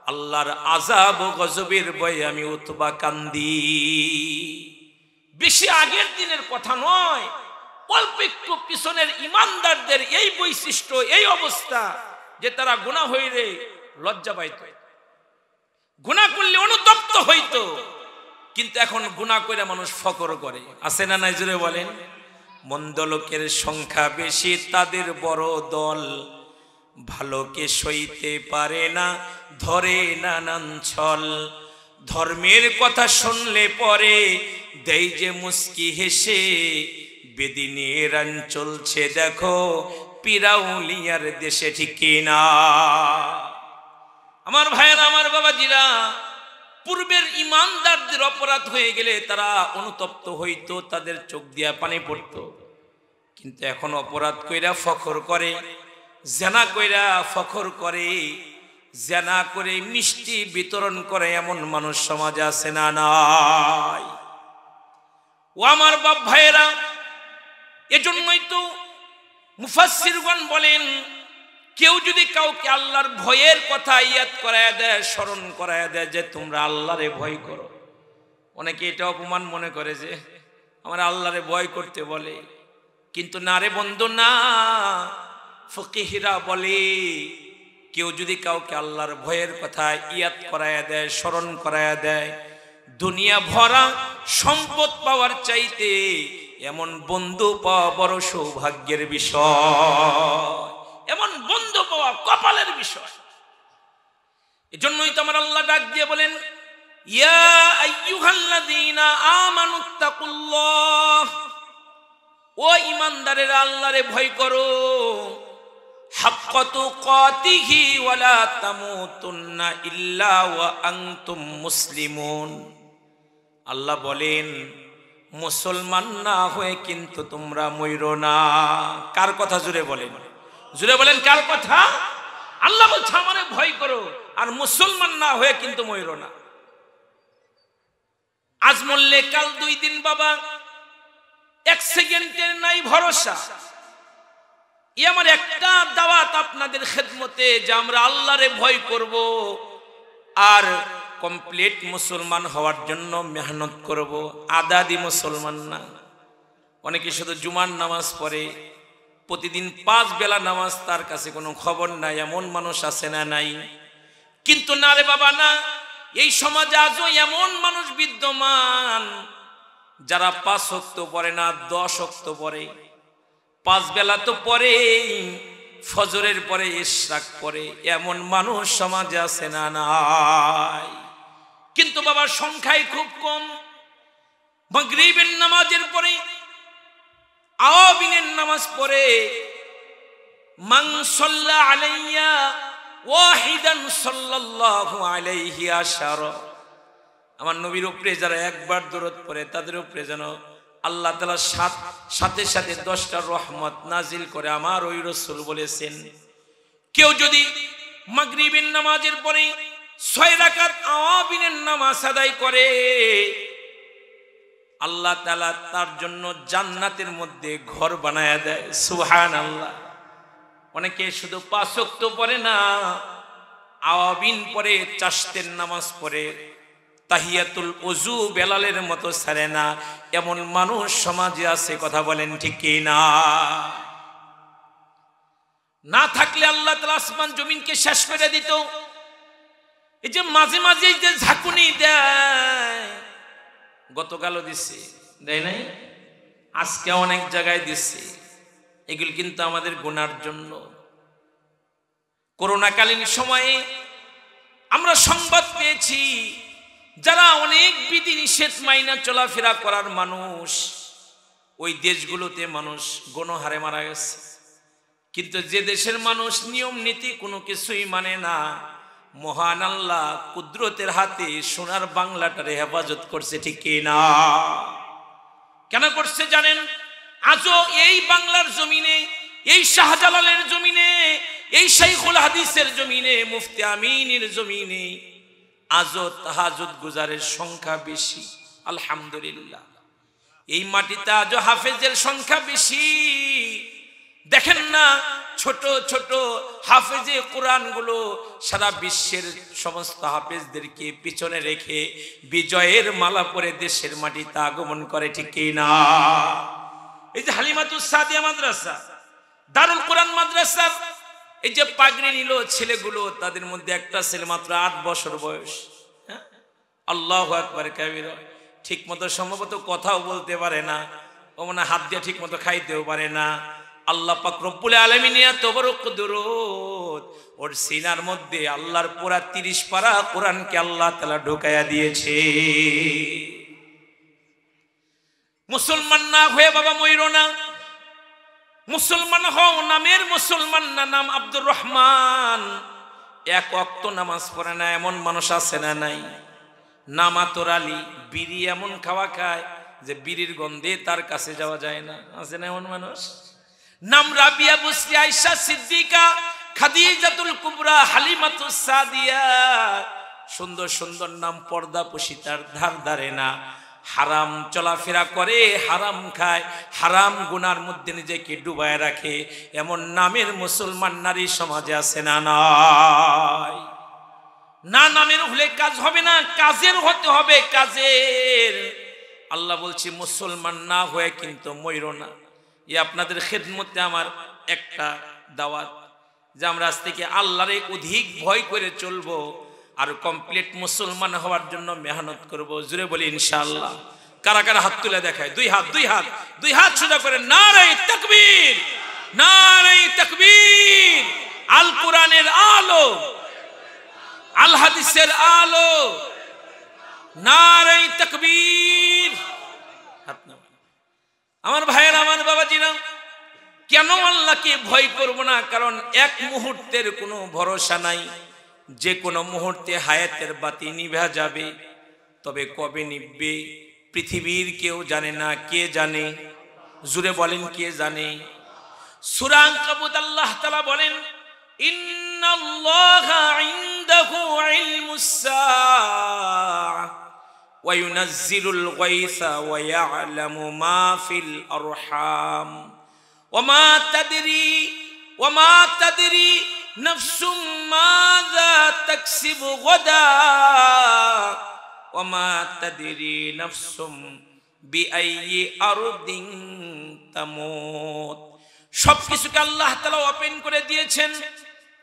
আল্লাহর আযাব ও গজবের ভয়ে আমি উতবা কান্দি। বেশি আগের দিনের কথা নয়, অল্প একটু পিছনের ইমানদারদের এই বৈশিষ্ট্য, এই অবস্থা যে তারা গুনাহ হইলে লজ্জা পাইত, গুনাহ করলে অনুতপ্ত হইত। কিন্তু এখন গুনাহ করে মানুষ ফখর করে। আছে না নাই? জোরে বলেন। মন্দ লোকের সংখ্যা বেশি, তাদের বড় দল, ভালোকে সইতে পারে না, ধরে নানান ছল। ধর্মের কথা শুনলে পরে দেই যে মুস্কি হেসে, বেদিনের রান চলছে দেখো পিরাউলিয়ার দেশে, ঠিক না? আমার ভাইয়েরা, আমার বাবাজিরা, পূর্বের ইমানদারদের অপরাধ হয়ে গেলে তারা অনুতপ্ত হইতো, তাদের চোখ দিয়া পানি পড়তো। কিন্তু এখন অপরাধ কইরা ফখর করে, জেনা কইরা ফখর করে, জেনা করে মিষ্টি বিতরণ করে এমন মানুষ সমাজে আছে না নাই? ও আমার বাপ ভাইয়েরা, এজন্যই তো মুফাসসিরগণ বলেন, কেউ যদি কাউকে আল্লাহর ভয়ের কথা ইয়াদ করায়া দেয়, স্মরণ করায়া দেয় যে তোমরা আল্লাহরে ভয় করো, অনেকে এটা অপমান মনে করে যে আমরা আল্লাহরে ভয় করতে বলে। কিন্তু না রে বন্ধু, না। ফকিহরা বলে কেউ যদি কাউকে আল্লাহর ভয়ের কথা ইয়াদ করায়া দেয়, স্মরণ করায়া দেয়, দুনিয়া ভরা সম্পদ পাওয়ার চাইতে এমন বন্ধু পাওয়া বড় সৌভাগ্যের বিষয়, এমন বন্ধু পাওয়া কপালের বিষয়। এজন্যই তো আমার আল্লাহ ডাক দিয়ে বলেন, ইয়া আইয়ুহাল্লাযীনা আমানুত্তাকুল্লাহ, ও ঈমানদারেরা আল্লাহরে ভয় করো, হাক্কা তুকাতিহি ওয়ালা তামুতুন্না ইল্লা ওয়া আনতুম মুসলিমুন। আল্লাহ বলেন, মুসলমান না হয়ে কিন্তু তোমরা মইরো না। কার কথা জুড়ে বলেন? জুড়ে বলেন কার কথা? আল্লাহ বলছে আমারে ভয় করো, আর মুসলমান না হয়ে কিন্তু মইরো না। আজ মরলে কাল 2 দিন বাবা, 1 সেকেন্ডের নাই ভরসা। এই আমার একটা দাওয়াত আপনাদের খেদমতে যে আমরা আল্লাহরে ভয় করব আর কমপ্লিট মুসলমান হওয়ার জন্য মেহনত করব। আদাদি মুসলমান না। অনেকে শুধু জুমার নামাজ পড়ে, প্রতিদিন 5 বেলা নামাজ, তার কাছে কোনো খবর নাই, এমন মানুষ আছে না নাই? কিন্তু না রে বাবা, না। এই সমাজে আজও এমন মানুষ বিদ্যমান যারা 5 ওয়াক্ত পড়ে না, 10 ওয়াক্ত পড়ে। 5 বেলা তো পড়ে, ফজরের পরে ইশরাক পড়ে, এমন মানুষ সমাজে আছে না নাই? কিন্তু বাবা সংখ্যায় খুব কম। মাগরিবের নামাজের পরে আওয়াবিনের নামাজ পড়ে, মান সাল্লা আলাইয়া ওয়াহিদান সাল্লাল্লাহু আলাইহি আশারা। আমার নবীর উপরে যারা একবার দরুদ পড়ে তাদের উপরে যেন আল্লাহ তাআলা সাথে সাথে 10টা রহমত নাজিল করে। আমার ওই রাসূল বলেছেন, কেউ যদি মাগরিবের নামাজের পরে 6 রাকাত আওয়াবিনের নামাজ আদায় করে, আল্লাহ তাআলা তার জন্য জান্নাতের মধ্যে ঘর বানায়া দেয়। সুবহানাল্লাহ। অনেকে শুধু 5 ওয়াক্ত পড়ে না, আওয়াবিন পড়ে, চাশতের নামাজ পড়ে, তাহিয়াতুল ওযু বেলালের মতো ছাড়ে না, এমন মানুষ সমাজে আছে। কথা বলেন ঠিক কি না? না থাকলে আল্লাহ তাআলা আসমান জমিনকে শেষ করে দিত। এই যে মাঝে মাঝে যে ঝাঁকুনি দেয়, গতকালও দিচ্ছে, দেয় নাই? আজকে অনেক জায়গায় দিচ্ছে। এগুলো কিন্তু আমাদের গুনার জন্য। করোনাকালীন সময়ে আমরা সংবাদ পেয়েছি, যারা অনেক বিধি নিষেধ মাইনা চলাফেরা করার মানুষ, ওই দেশগুলোতে মানুষ গণহারে মারা গেছে। কিন্তু যে দেশের মানুষ নিয়ম নীতি কোনো কিছুই মানে না, মহান আল্লাহ কুদরতের হাতে সোনার বাংলাটারে হেফাজত করছে। ঠিক কি না? কেন করছে জানেন? আজও এই বাংলার জমিনে, এই শাহজালালের জমিনে, এই শাইখুল হাদিসের জমিনে, মুফতি আমিনের জমিনে আজও তাহাজ্জুদ গুজারের সংখ্যা বেশি। আলহামদুলিল্লাহ। এই মাটিতে আজও হাফেজের সংখ্যা বেশি। দেখেন না, ছোট ছোট হাফেজে কোরআনগুলো সারা বিশ্বের সমস্ত হাফেজদেরকে পিছনে রেখে বিজয়ের মালা পরে দেশের মাটিতে আগমন করে। ঠিক কি না? এই যে হালিমাতুস সাদিয়া মাদ্রাসা, দারুল কোরআন মাদ্রাসা, এই যে পাগড়ি নিল ছেলেগুলো, তাদের মধ্যে একটা ছেলে মাত্র 8 বছর বয়স। আল্লাহু আকবার কাবীরা। ঠিক মতো সম্ভবত কথাও বলতে পারে না, ও মনে হাত দিয়ে ঠিক মতো খাইতেও পারে না। আল্লাহ পাক রব্বুল আলামিন এত বড় কুদরত, ওর সিনার মধ্যে আল্লাহর পুরা 30 পারা কোরআনকে আল্লাহ তাআলা ঢুকাইয়া দিয়েছে। মুসলমান না হয়ে বাবা মইরো না। মুসলমান হও, নামের মুসলমান না, নাম আব্দুর রহমান, 1 ওয়াক্ত নামাজ পড়ে না, এমন মানুষ আছে না নাই? নামাতর আলী বিড়ি এমন খাওয়া খায় যে বিড়ির গন্ধে তার কাছে যাওয়া যায় না। আছে না এমন মানুষ? নাম রাবিয়া, বুসরি, আয়েশা সিদ্দিকা, খাদিজাতুল কুবরা, হালিমাতুস সাদিয়া, সুন্দর সুন্দর নাম। পর্দা পশিতার ধার ধারে না, হারাম চলাফেরা করে, হারাম খায়, হারাম গুনার মধ্যে নিজেকে ডুবায় রাখে, এমন নামের মুসলমান নারী সমাজে আছে না নাই? না, নামের হলে কাজ হবে না, কাজের হতে হবে, কাজের। আল্লাহ বলছি মুসলমান না হয়ে কিন্তু মইরো না। আপনাদের খেদমতে আমার একটা দাওয়াত যে আমরা আজ থেকে আল্লাহরে অধিক ভয় করে চলবো আর কমপ্লিট মুসলমান হওয়ার জন্য মেহনত করব। জুড়ে বলি ইনশাআল্লাহ। কারা কারা হাত তুলে দেখায়? দুই হাত, দুই হাত, দুই হাত সোজা করে নারে তাকবীর, নারে তাকবীর। আল কোরআনের আলো, আল হাদিসের আলো, নারে তাকবীর। হাত নামান। আমার ভাইয়েরা, আমার বাবাজিরা, কেন আল্লাহকে ভয় করব না? কারণ এক মুহূর্তের কোনো ভরসা নাই, যে কোনো মুহূর্তে হায়াতের বাতি নিভা যাবে। তবে কবে নিভবে পৃথিবীর কেউ জানে না। কে জানে? জুড়ে বলেন, কে জানে? সূরা আনকাবুত আল্লাহ তাআলা বলেন, ইন্নাল্লাহা ইনদাহু ইলমুস সাআহ ওয়া ইউনাজ্জিলুল গায়সা ওয়া ইয়ালামু মা ফিল আরহাম ওয়া মা তাদরি নাফসুম মাযা তাকসিবু গাদা ওয়া মা তাদরি নাফসুম বিআইয়ি আরদিন তামুত। সবকিছুকে আল্লাহ তাআলা ওপেন করে দিয়েছেন,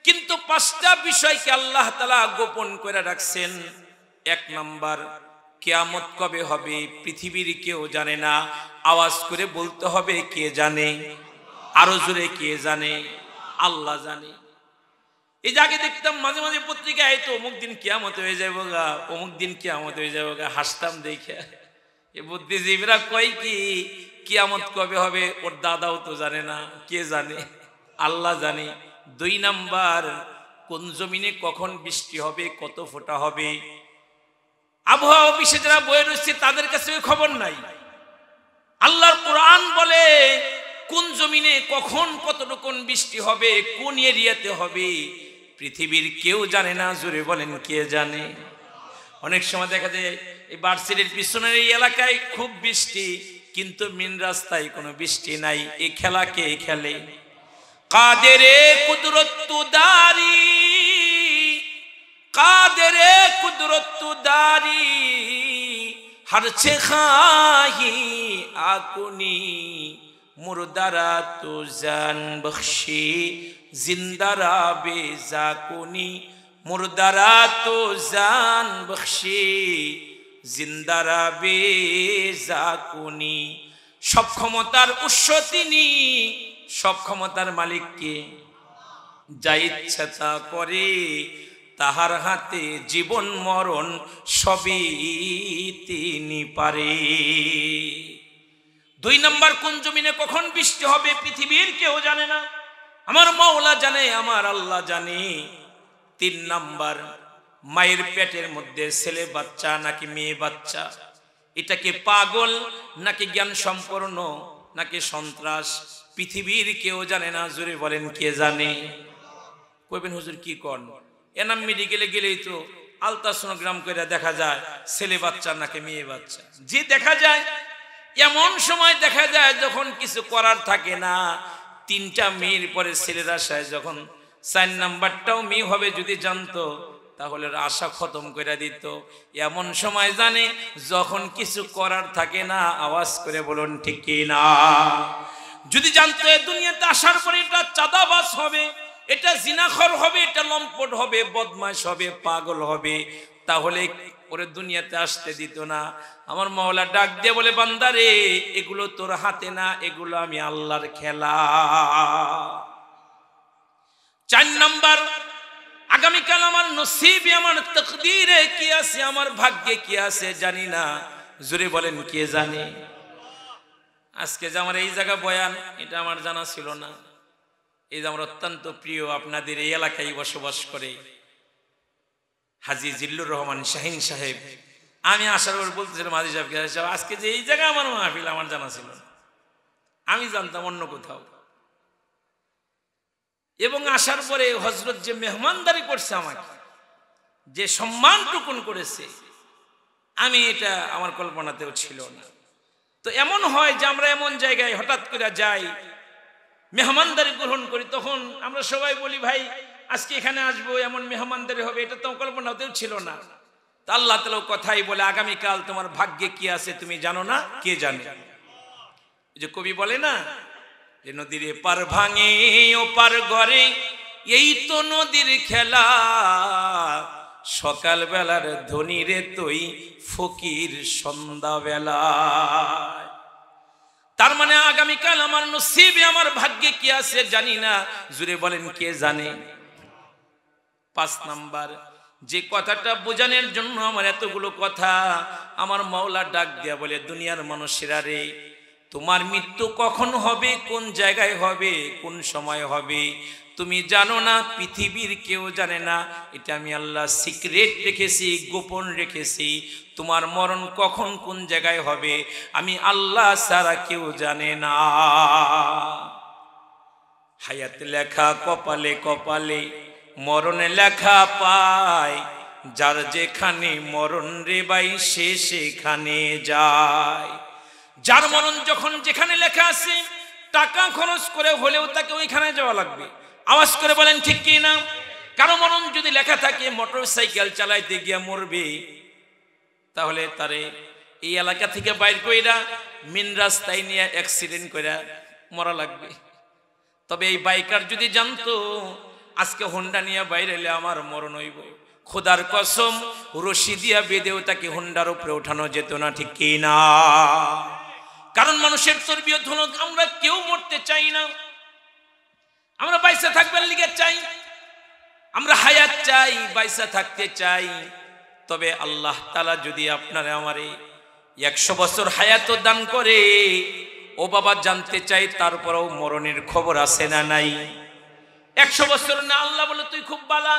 কিন্তু পাঁচটা বিষয়কে আল্লাহ তাআলা গোপন করে রাখছেন। এক নাম্বার, কিয়ামত কবে হবে পৃথিবীর কেউ জানে না। আওয়াজ করে বলতে হবে, কে জানে? আরো জোরে, কে জানে? আল্লাহ জানে। এই যে আগে দেখতাম মাঝে মাঝে পত্রিকায়, তো অমুক দিন কিয়ামত হয়ে যাবো গা, অমুক দিন কিয়ামত হয়ে যাবো গা। হাসতাম দেখে। এ বুদ্ধিজীবীরা কয় কি কিয়ামত কবে হবে ওর দাদাও তো জানে না। কে জানে? আল্লাহ জানে। দুই নাম্বার, কোন জমিনে কখন বৃষ্টি হবে, কত ফোঁটা হবে, আবহাওয়া অফিসে যারা বয়ে রয়েছে তাদের কাছে খবর নাই। আল্লাহর কোরআন বলে কোন জমিনে কখন কতটুকু বৃষ্টি হবে, কোন এরিয়াতে হবে, পৃথিবীর কেউ জানে না। জোরে বলেন, কে জানে? অনেক সময় দেখা যায় এই ভার্সিটির পিছনের এই এলাকায় খুব বৃষ্টি, কিন্তু মেন রাস্তায় কোনো বৃষ্টি নাই। এই খেলা কে খেলে? কাদেরে কুদরতু দারি, কাদেরে কুদরতু দারি, হরছে খাহি আকুনি, মুর্দারা তো জান বখশি, জিন্দারা বেজাকুনি, মুর্দারা তো জান বখশি, জিন্দারা বেজাকুনি। সব ক্ষমতার উৎস তিনি, সব ক্ষমতার মালিক কে? যা ইচ্ছা তা করে, তাহার হাতে জীবন মরণ সবই তিনি পারে। দুই নাম্বার, কোন জমিনে কখন বৃষ্টি হবে পৃথিবীর কেউ জানে না, আমার মাওলা জানে, আমার আল্লাহ জানে। তিন নাম্বার, মায়ের পেটের মধ্যে ছেলে বাচ্চা নাকি মেয়ে বাচ্চা, এটা কি পাগল নাকি জ্ঞান সম্পন্ন নাকি সন্ত্রাস, পৃথিবীর কেউ জানে না। জোরে বলেন, কে জানে? কইবেন হুজুর কি কোন? এনাম মেডিকেলে গেলেই তো আলট্রাসোনোগ্রাম করে দেখা যায় ছেলে বাচ্চা নাকি মেয়ে বাচ্চা। যে দেখা যায়, এমন সময় দেখা যায় যখন কিছু করার থাকে না। তিনটা মেয়ের পরে ছেলের আশায় যখন 4 নাম্বারটাও মেয়ে হবে যদি জানতো, তাহলে আশা খতম করে দিত। এমন সময় জানে যখন কিছু করার থাকে না। আওয়াজ করে বলুন ঠিক কি না? যদি জানতো এই দুনিয়াতে আসার পরে এটা চাঁদাবাজ হবে, এটা জিনাখর হবে, এটা লম্পট হবে, বদমাশ হবে, পাগল হবে, তাহলে ওরে দুনিয়াতে আসতে দিত না। আমার মাওলা ডাক দিয়ে বলে, বান্দারে এগুলো তোর হাতে না, এগুলো আমি আল্লাহর খেলা। 4 নাম্বার, আগামীকাল আমার নসিবে, আমার তকদিরে কি আছে, আমার ভাগ্যে কি আছে জানি না। জোরে বলেন, কে জানে? আজকে যে আমার এই জায়গা বয়ান, এটা আমার জানা ছিল না। এই যে আমার অত্যন্ত প্রিয়, আপনাদের এই এলাকায় বসবাস করে হাজী জিল্লুর রহমান শাহিন সাহেব, আমি আসার পর বলতেছিলাম হাজী সাহেবকে, আজকে যে এই জায়গায় আমার মাহফিল আমার জানা ছিল না, আমি জানতাম অন্য কোথাও। এবং আসার পরে হযরত যে মেহমানদারি করছে, আমাকে যে সম্মানটুকুন করেছে, আমি এটা আমার কল্পনাতেও ছিল না। তো এমন হয় যে আমরা এমন জায়গায় হঠাৎ করে যাই, মেহমানদারি গ্রহণ করি, তখন আমরা সবাই বলি ভাই আজকে এখানে আসবো, এমন মেহমানদারি হবে, এটা তো কল্পনাতেও ছিল না। তা আল্লাহ তাআলা কথাই বলে, আগামীকাল তোমার ভাগ্যে কি আছে তুমি জানো না, কে জানে? যে কবি বলে না যে নদীর পার ভাঙে ও পার গড়ে, এই তো নদীর খেলা, সকাল বেলার ধনী রে তুই ফকির সন্ধ্যা বেলা। তার মানে আগামীকাল আমার নসিবে, আমার ভাগ্যে কি আছে জানি না, জুড়ে বলেন কে জানে? 5 নাম্বার যে কথাটা বোঝানোর জন্য আমার এতগুলো কথা, আমার মাওলা ডাক দিয়া বলে, দুনিয়ার মানুষেরা রে, তোমার মৃত্যু কখন হবে, কোন জায়গায় হবে, কোন সময় হবে তুমি জানো না, পৃথিবীর কেউ জানে না। এটা আমি আল্লাহ সিক্রেট রেখেছি, গোপন রেখেছি। তোমার মরণ কখন কোন জায়গায় হবে আমি আল্লাহ ছাড়া কেউ জানে না। হায়াত লেখা কপালে কপালে, মরণ লেখা পায়, যার যেখানে মরণ রে ভাই সে সেখানে যায়। যার মরণ যখন যেখানে লেখা আছে, টাকা খরচ করে হলেও তাকে ওইখানে যাওয়া লাগবে। আওয়াজ করে বলেন ঠিক কি না? কারো মরণ যদি লেখা থাকে মোটরসাইকেল চালাইতে গিয়ে মরবে, তাহলে তারে এই এলাকা থেকে বাইর কইরা মেন রাস্তায় নিয়ে অ্যাক্সিডেন্ট কইরা মরা লাগবে। তবে এই বাইকার যদি জানতো আজকে হোন্ডা নিয়ে বাইরে এলে আমার মরণ হইব, খোদার কসম রশি দিয়া বেঁধেও তাকে হোন্ডার উপরে ওঠানো যেত না, ঠিক কি না? কারণ মানুষের তরবিয়ত হলো আমরা কেউ মরতে চাই না, আমরা বাইসা থাকবার লিগে চাই, আমরা হায়াত চাই, বাইসা থাকতে চাই। তবে আল্লাহ তাআলা যদি আপনারে আমারে 100 বছর হায়াত দান করে, ও বাবা জানতে চাই তারপরেও মরণের খবর আছে না নাই? 100 বছর না, আল্লাহ বলে তুই খুব ভালো,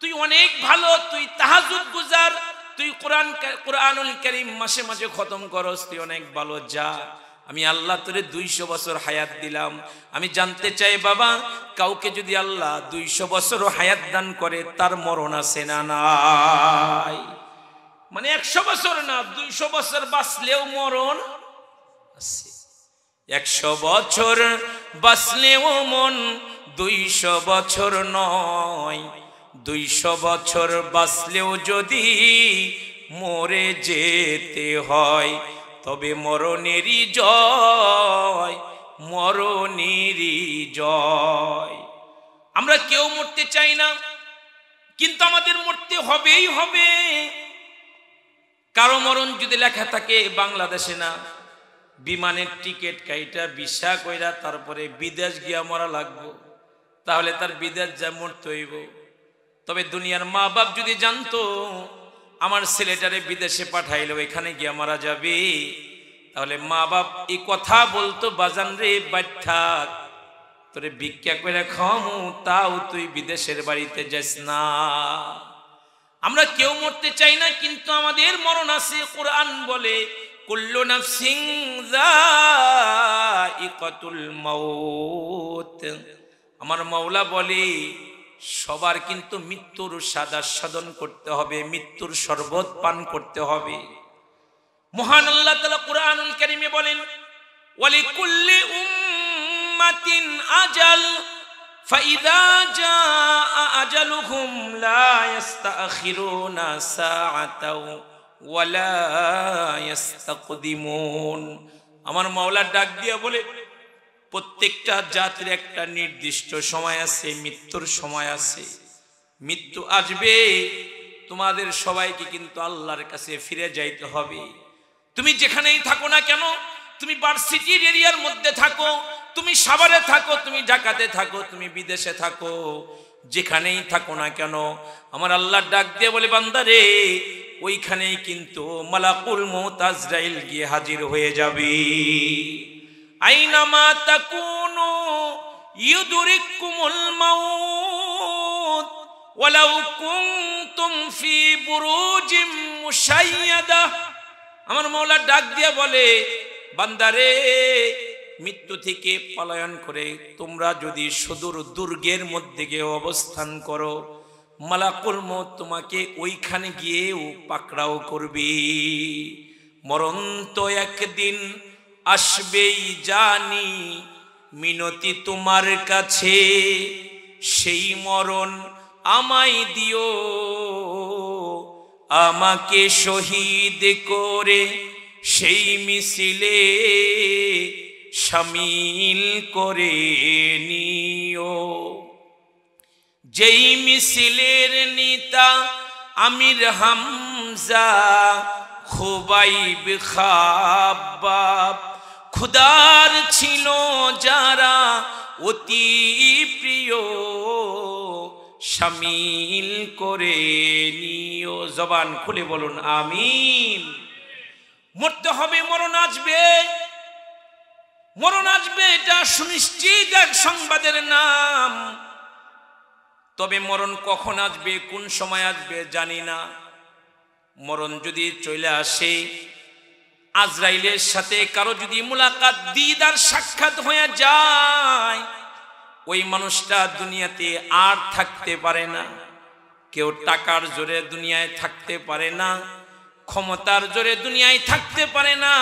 তুই অনেক ভালো, তুই তাহাজ্জুদ গুজার, তুই কোরআনুল কারীম মাসে মাসে খতম করস, তুই অনেক ভালো, যা আমি আল্লাহ তোরে 200 বছর হায়াত দিলাম। আমি জানতে চাই বাবা, কাউকে যদি আল্লাহ 200 বছর হায়াত দান করে তার মরণ আছে না নাই? মানে 100 বছর না, 200 বছর বাঁচলেও মরণ আছে। 100 বছর বাঁচলেও মন 200 বছর নয়, 200 বছর বাঁচলেও যদি মরে যেতে হয়, তবে মরণেরই জয়, মরণেরই জয়। আমরা কেউ মরতে চাই না, কিন্তু আমাদের মরতে হবেই হবে। কারো মরণ যদি লেখা থাকে বাংলাদেশে না, বিমানের টিকিট কাইটা ভিসা কইরা তারপরে বিদেশ গিয়া মরা লাগবো, তাহলে তার বিদেশ যা মরতে হইব। তবে দুনিয়ার মা বাপ যদি জানতো আমার ছেলেটারে বিদেশে পাঠাইলো এখানে গিয়া মারা যাবে, তাহলে মা বাপ এই কথা বলতো, বাজান রে বাইঠাক, তোরে ভিক্ষা করে খামু, তাও তুই বিদেশের বাড়িতে যাস না। আমরা কেউ মরতে চাই না, কিন্তু আমাদের মরণ আছে। কোরআন বলে কুল্লু নাফসিন যায়িকাতুল মাউত। আমার মাওলা বলে সবার কিন্তু মৃত্যুর স্বাদ আস্বাদন করতে হবে, মৃত্যুর শরবত পান করতে হবে। মহান আল্লাহ তাআলা কোরআনুল কারীমে বলেন ওয়ালিকুল্লি উম্মাতিন আজাল ফাইযা জাআ আজালুহুম লা ইস্তাখিরুনা সাআতাও ওয়ালা ইস্তাকদিমুন। আমার মাওলা ডাক দিয়া বলে প্রত্যেকটা জাতির একটা নির্দিষ্ট সময় আছে, মৃত্যুর সময় আছে। মৃত্যু আসবে, তোমাদের সবাইকে কিন্তু আল্লাহর কাছে ফিরে যাইতে হবে। তুমি যেখানেই থাকো না কেন, তুমি ভার্সিটির এরিয়ার মধ্যে থাকো, তুমি সাভারে থাকো, তুমি ঢাকাতে থাকো, তুমি বিদেশে থাকো, যেখানেই থাকো না কেন, আমার আল্লাহ ডাক দিয়ে বলে বান্দারে ওইখানেই কিন্তু মালাকুল মউত আজরাইল গিয়ে হাজির হয়ে যাবে। আইনামা তাকুনু ইউদরিকুমুল মাউত ওয়ালাউ কুনতুম ফি বুরুজিম মুশাইয়াদা। আমার মওলা ডাক দিয়া বলে, বান্দারে, মৃত্যু থেকে পলায়ন করে তোমরা যদি সুদূর দুর্গের মধ্যে গিয়ে অবস্থান করো, মালাকুল মউত তোমাকে ওইখানে গিয়েও পাকড়াও করবে। মরণ তো একদিন আসবেই জানি, মিনতি তোমার কাছে সেই মরণ আমায় দিও, আমাকে শহীদ করে সেই মিছিলে শামিল করে নিও। যেই মিছিলের নেতা আমির হামজা, খুবাইব, খাব্বাব, খুদার ছিল যারা অতি প্রিয়, শামিল করে নিও। জবান খুলে বলুন আমিন। মরতে হবে, মরণ আসবে, মরণ আসবে, এটা সুনিশ্চিত এক সংবাদের নাম। তবে মরণ কখন আসবে, কোন সময় আসবে জানি না। মরণ যদি চলে আসে, আজরাইলের সাথে কারো যদি মুলাকাত, দিদার, সাক্ষাৎ হয়ে যায়, ওই মানুষটা দুনিয়াতে আর থাকতে পারে না। কেউ টাকার জোরে দুনিয়ায় থাকতে পারে না, ক্ষমতার জোরে দুনিয়ায় থাকতে পারে না।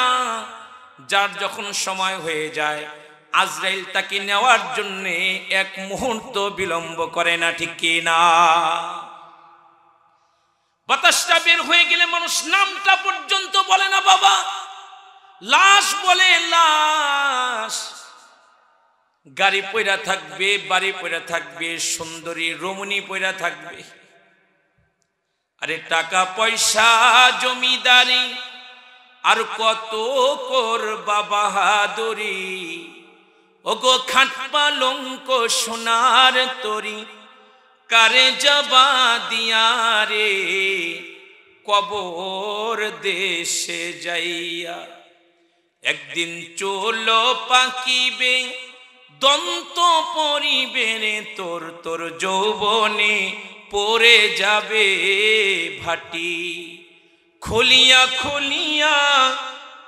যার যখন সময় হয়ে যায়, আজরাইল তাকে নেওয়ার জন্য এক মুহূর্ত বিলম্ব করে না, ঠিক কি না? বাতাসটা বের হয়ে গেলে মানুষ নামটা পর্যন্ত বলে না বাবা, লাশ বলে লাশ। গাড়ি পয়রা থাকবে, বাড়ি পয়রা থাকবে, সুন্দরী রমণী পয়রা থাকবে। আরে টাকা পয়সা জমিদারি আর কত করবা বাহাদুরি, ওগো খাট পালঙ্ক সোনার তরি, কারে যাবা দিয়া রে কবর দেশে যাইয়া। একদিন চলো পাকিবে দন্ত পরিবে রে তোর, তোর যৌবনে পড়ে যাবে ভাটি, খুলিয়া খুলিয়া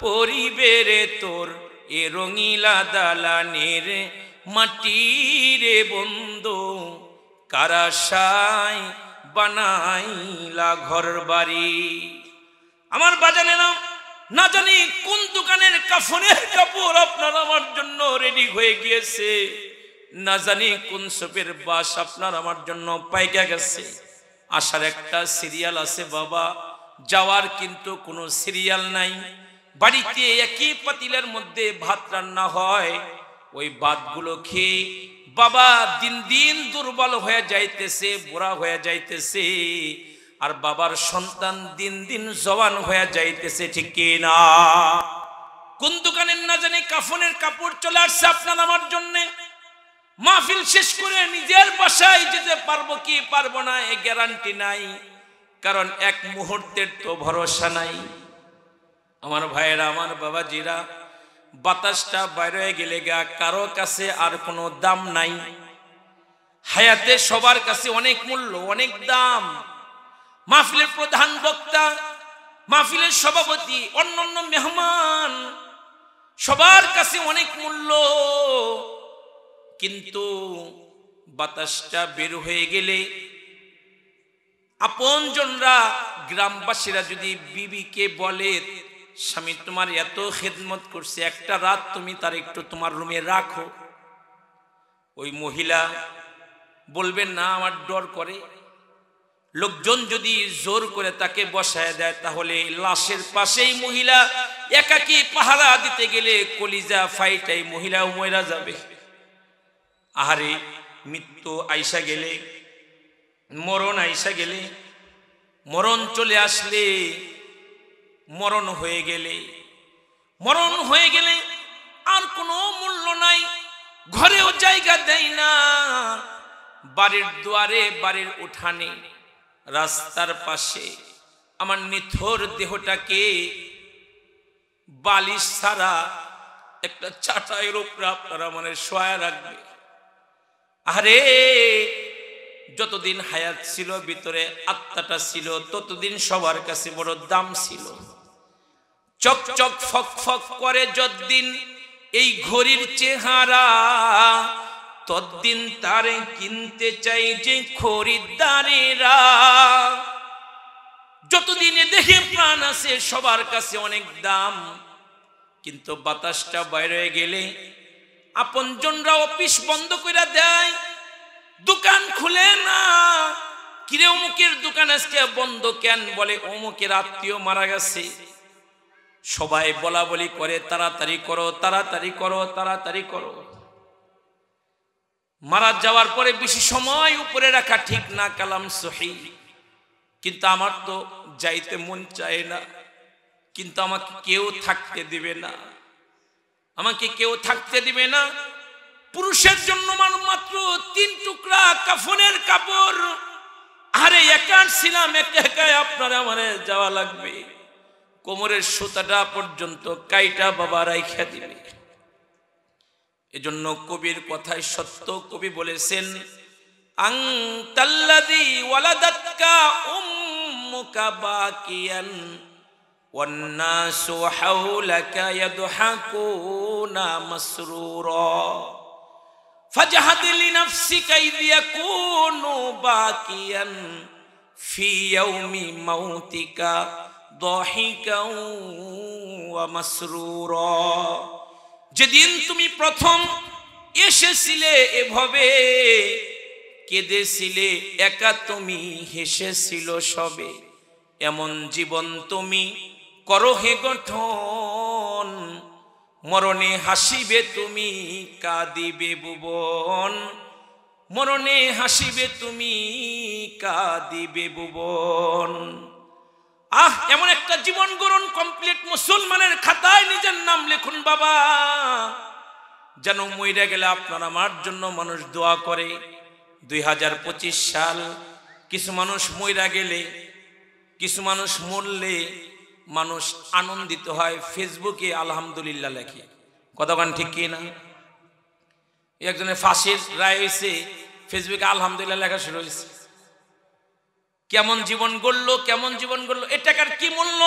পরিবে রে তোর এ রঙিলা দালানের মাটি রে বন্ধু, কারাশাই বানাইলা ঘর বাড়ি। আমার বাজানেরা, না জানি কোন দোকানের কাফনের কাপড় আপনার আমার জন্য রেডি হয়ে গিয়েছে, না জানি কোন সোপের বাস আপনার আমার জন্য পাইকা গেছে। আসার একটা সিরিয়াল আছে বাবা, যাওয়ার কিন্তু কোনো সিরিয়াল নাই। বাড়িতে একই পাতিলের মধ্যে ভাত রান্না হয়, ওই ভাতগুলো খেয়ে বাবা দিন দিন দুর্বল হয়ে যাইতেছে, বুড়া হয়ে যাইতেছে, আর বাবার সন্তান দিন দিন জওয়ান হয়ে যাইতেছে, ঠিক কি না? কোন দোকানের না জানি কাফনের কাপড় চলে আসছে আপনার আমার জন্য। মাহফিল শেষ করে নিজের বাসায় যেতে পারবো কি পারবো না এ গ্যারান্টি নাই, কারণ এক মুহূর্তের তো ভরসা নাই। আমার ভাইয়েরা, আমার বাবাজিরা, বাতাসটা বাইরে হয়ে গেলে গা কারো কাছে আর কোনো দাম নাই। হায়াতে সবার কাছে অনেক মূল্য, অনেক দাম। মাহফিলের প্রধান বক্তা, মাহফিলের সভাপতি, অন্যান্য মেহমান, সবার কাছে অনেক মূল্য। কিন্তু বাতাসটা বের হয়ে গেলে আপনজনরা, গ্রামবাসীরা যদি বিবিকে বলে, স্বামী তোমার এত খেদমত করছে, একটা রাত তুমি তার একটু তোমার রুমে রাখো, ওই মহিলা বলবেন না আমার ডর করে। লোকজন যদি জোর করে তাকে বসায় দেয়, তাহলে লাশের পাশেই মহিলা একাকী পাহারা দিতে গেলে কলিজা ফাইটাই মহিলাও মরে যাবে। আহারে, মৃত্যু আইসা গেলে, মরণ আইসা গেলে, মরণ চলে আসলে, মরণ হয়ে গেলে, মরণ হয়ে গেলে আর কোনো মূল্য নাই। ঘরেও জায়গা দেয় না, বাড়ির দুয়ারে, বাড়ির উঠানে, রাস্তার পাশে আমার নিথর দেহটাকে বালিশ ছাড়া একটা চাটাইয়ের উপরে আপনারা মানে শোয়া রাখবে। আরে যতদিন হায়াত ছিল ভিতরে আত্মাটা ছিল ততদিন সবার কাছে বড় দাম ছিল। চকচক ফক ফক করে যতদিন এই ঘড়ির চেহারা, ততদিন তারে কিনতে চাই যে খরিদ্দারেরা। যতদিনে দেখে প্রাণ আছে সবার কাছে অনেক দাম, কিন্তু বাতাসটা বাইরে গেলে আপনজনরা অফিস বন্ধ করে দেয়, দোকান খুলে না। কিরে অমুকের দোকান আজকে বন্ধ কেন? বলে অমুকের আত্মীয় মারা গেছে। সবাই বলা বলি করে তাড়াতাড়ি করো, তাড়াতাড়ি করো, তাড়াতাড়ি করো। মারা যাওয়ার পরে বেশি সময় উপরে রাখা ঠিক না, কালাম সহিহ। কিন্তু আমার তো যাইতে মন চায় না, কিন্তু আমাকে কেউ থাকতে দিবে না, আমাকে কেউ থাকতে দিবে না। পুরুষের জন্য মাত্র 3 টুকরা কাফনের কাপড়। আরে একা ছিলাম, একা একা আপনারা আমারে যাওয়া লাগবে। কোমরের সুতাটা পর্যন্ত কাইটা বাবা রাইখা দিবে। এজন্য কবির কথাই সত্য। কবি বলেছেন, আনতাল্লাযী ওয়ালাদাতকা উম্মুকা বাকিয়ান ওয়ান্নাসু হাওলাকা ইয়াদহাকুনা মাসরুরা ফাজহাদ লিনাফসিকা ইয ইয়াকুনু বাকিয়ান ফি ইয়াউমি মাউতিকা দাহিকাও ওয়া মাসরুরা। যেদিন তুমি প্রথম এসেছিলে এভাবে কেঁদেছিলে, একা তুমি হেসেছিল সবে। এমন জীবন তুমি করো হে গঠন, মরণে হাসিবে তুমি কাঁদিবে ভুবন, মরণে হাসিবে তুমি কাঁদিবে ভুবন। এমন একটা জীবন গড়ুন, কমপ্লিট মুসলমানের খাতায় নিজের নাম লিখুন বাবা, যেন মইরা গেলে আপনার আমার জন্য মানুষ দোয়া করে। 2025 সাল, কিছু মানুষ মইরা গেলে, কিছু মানুষ মরলে মানুষ আনন্দিত হয়, ফেসবুকে আলহামদুলিল্লাহ লেখে। কতক্ষণ ঠিক কি না? একজনের ফাঁসির রায় হয়েছে, ফেসবুকে আলহামদুলিল্লাহ লেখা শুরু হয়েছে। কেমন জীবন গড়লো, কেমন জীবন গড়লো, এ টাকার কি মূল্য,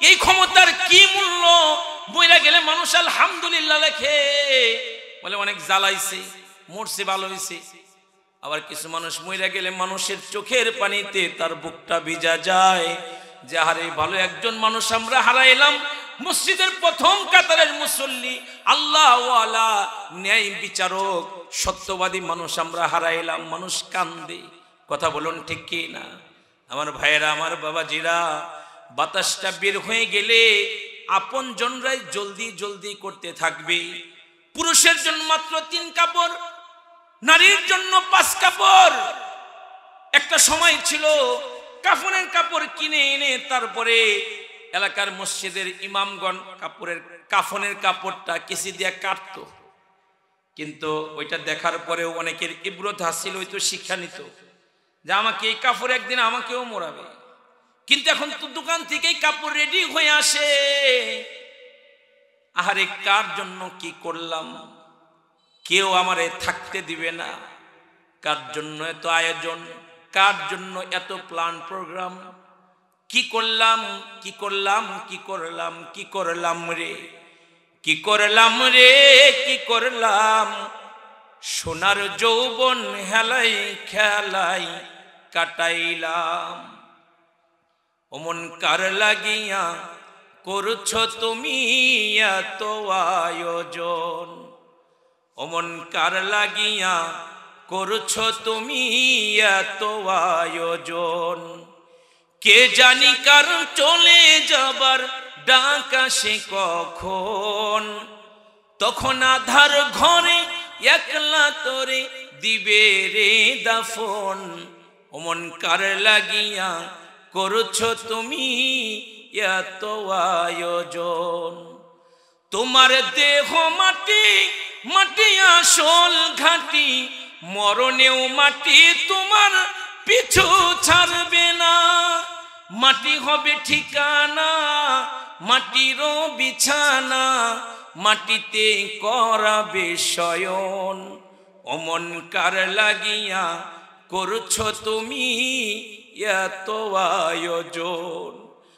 এই ক্ষমতার কি মূল্য? মইরা গেলে মানুষ আলহামদুলিল্লাহ লেখে, বলে অনেক জ্বালাইছে, মরছে, ভালো হয়েছে। আবার কিছু মানুষ মইরা গেলে মানুষের চোখের পানিতে তার বুকটা ভিজা যায়, যে আরে ভালো একজন মানুষ আমরা হারাইলাম। মসজিদের প্রথম কাতারের মুসল্লি, আল্লাহওয়ালা, ন্যায় বিচারক, সত্যবাদী মানুষ আমরা হারাইলাম। মানুষ কান্দে। কথা বলুন ঠিক কি না? আমার ভাইয়েরা, আমার বাবাজিরা, বাতাসটা বের হয়ে গেলে আপন জনরাই জলদি জলদি করতে থাকবে। পুরুষের জন্য মাত্র 3 কাপড়, নারীর জন্য 5 কাপড়। একটা সময় ছিল কাফনের কাপড় কিনে এনে তারপরে এলাকার মসজিদের ইমামগণ কাফনের কাপড়টা কেসি দিয়ে কাটত। কিন্তু ওইটা দেখার পরেও অনেকের ইবরত হাসিল হইতো, শিক্ষা নিত যে আমাকে এই কাপড় একদিন আমাকেও মোড়াবে। কিন্তু এখন তো দোকান থেকেই কাপড় রেডি হয়ে আসে। আহারে কার জন্য কি করলাম, কেউ আমারে থাকতে দিবে না। কার জন্য এত আয়োজন, কার জন্য এত প্ল্যান প্রোগ্রাম? কি করলাম, কি করলাম, কি করলাম, কি করলাম রে, কি করলাম রে, কি করলাম? সোনার যৌবন হেলাই খেলাই কাটাইলাম। অমন কার লাগিয়া করছো তুমি এত আয়োজন? অমন কার লাগিয়া করছো তুমি এত আয়োজন? কে জানি কার চলে যাবার ডাক আসে কখন, তখন আধার ঘরে একলা তোরে দিবে রে দাফন। অমন কার লাগিয়া করছো তুমি এত আয়োজন? তোমার দেহ মাটি, মাটি আসল ঘাটি, মরণেও মাটি তোমার পিছু ছাড়বে না। মাটি হবে ঠিকানা, মাটিরও বিছানা, মাটিতে করাবে শয়ন। অমন কার লাগিয়া করছো তুমি এত আয়োজন।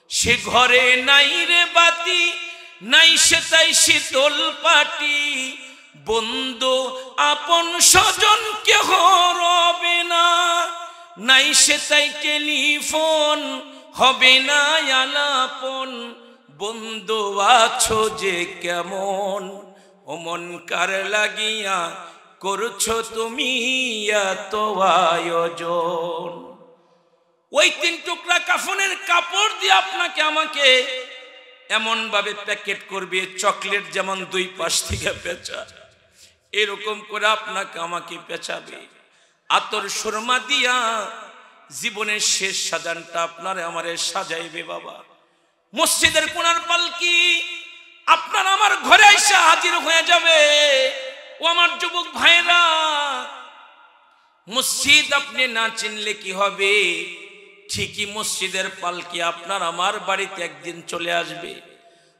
সে ঘরে নাই রে বাতি, নাই সে তাই শীতল পাটি, বন্ধু আপন স্বজন কেহ রবে না, নাই সে তাই টেলিফোন হবে না আলাপন। বন্ধু আছো যে কেমন, অমন কার লাগিয়া করছো তুমি এত আয়োজন। ওই 3 টুকরা কাফনের কাপড় দিয়ে আপনাকে আমাকে এমন ভাবে প্যাকেট করবে, চকলেট যেমন 2 পাশ থেকে পেঁচা, এরকম করে আপনাকে আমাকে পেঁচাবে। আতর সুরমা দিয়া জীবনের শেষ সাজানটা আপনারে আমারে সাজাইবে বাবা। মসজিদের কোণার পালকি আপনার আমার ঘরে এসে হাজির হয়ে যাবে। ও আমার যুবক ভাইরা, মসজিদ আপনি না চিনলে কি হবে? ঠিকই মসজিদের পালকি আপনার আমার বাড়িতে একদিন চলে আসবে।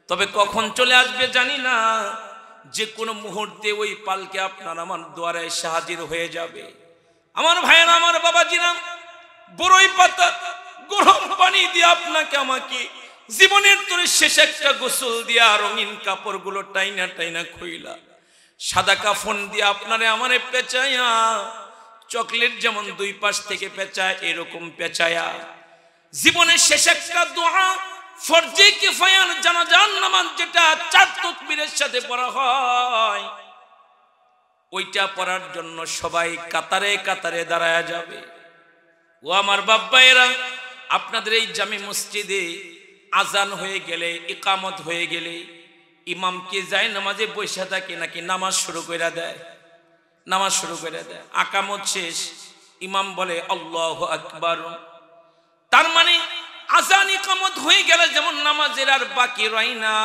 তবে কখন চলে আসবে জানি না, যে কোনো মুহূর্তে ওই পালকি আপনার আমার দুয়ারে এসে হাজির হয়ে যাবে। আমার ভাইয়েরা, আমার বাবাজিরা, বড়ই পাতা গরম পানি দিয়ে আপনাকে আমাকে জীবনের তোরে শেষ একটা গোসল দিয়া রঙিন কাপড়গুলো টাইনা টাইনা খুইলা সাদা কাফন দিয়ে আপনারে আমারে পেঁচায়া, চকলেট যেমন 2 পাশ থেকে পেঁচায় এরকম পেঁচায়া, জীবনের শেষ একটা দোয়া ফরজে কিফায়ার জানাজার নামাজ যেটা 4 তাকবীরের সাথে পড়া হয়, ওইটা পড়ার জন্য সবাই কাতারে কাতারে দাঁড়ায়া যাবে। ও আমার বাব্বায়েরা, আপনাদের এই জামি মসজিদে আজান হয়ে গেলে, ইকামত হয়ে গেলে ইমাম কি যায় নামাজে বসে থাকে নাকি নামাজ শুরু করে দেয়? নামাজ শুরু করে দেয়। আকামত শেষ, ইমাম বলে আল্লাহু আকবার। তার মানে আজান ইকামত হয়ে গেলে যেমন নামাজের আর বাকি রয় না।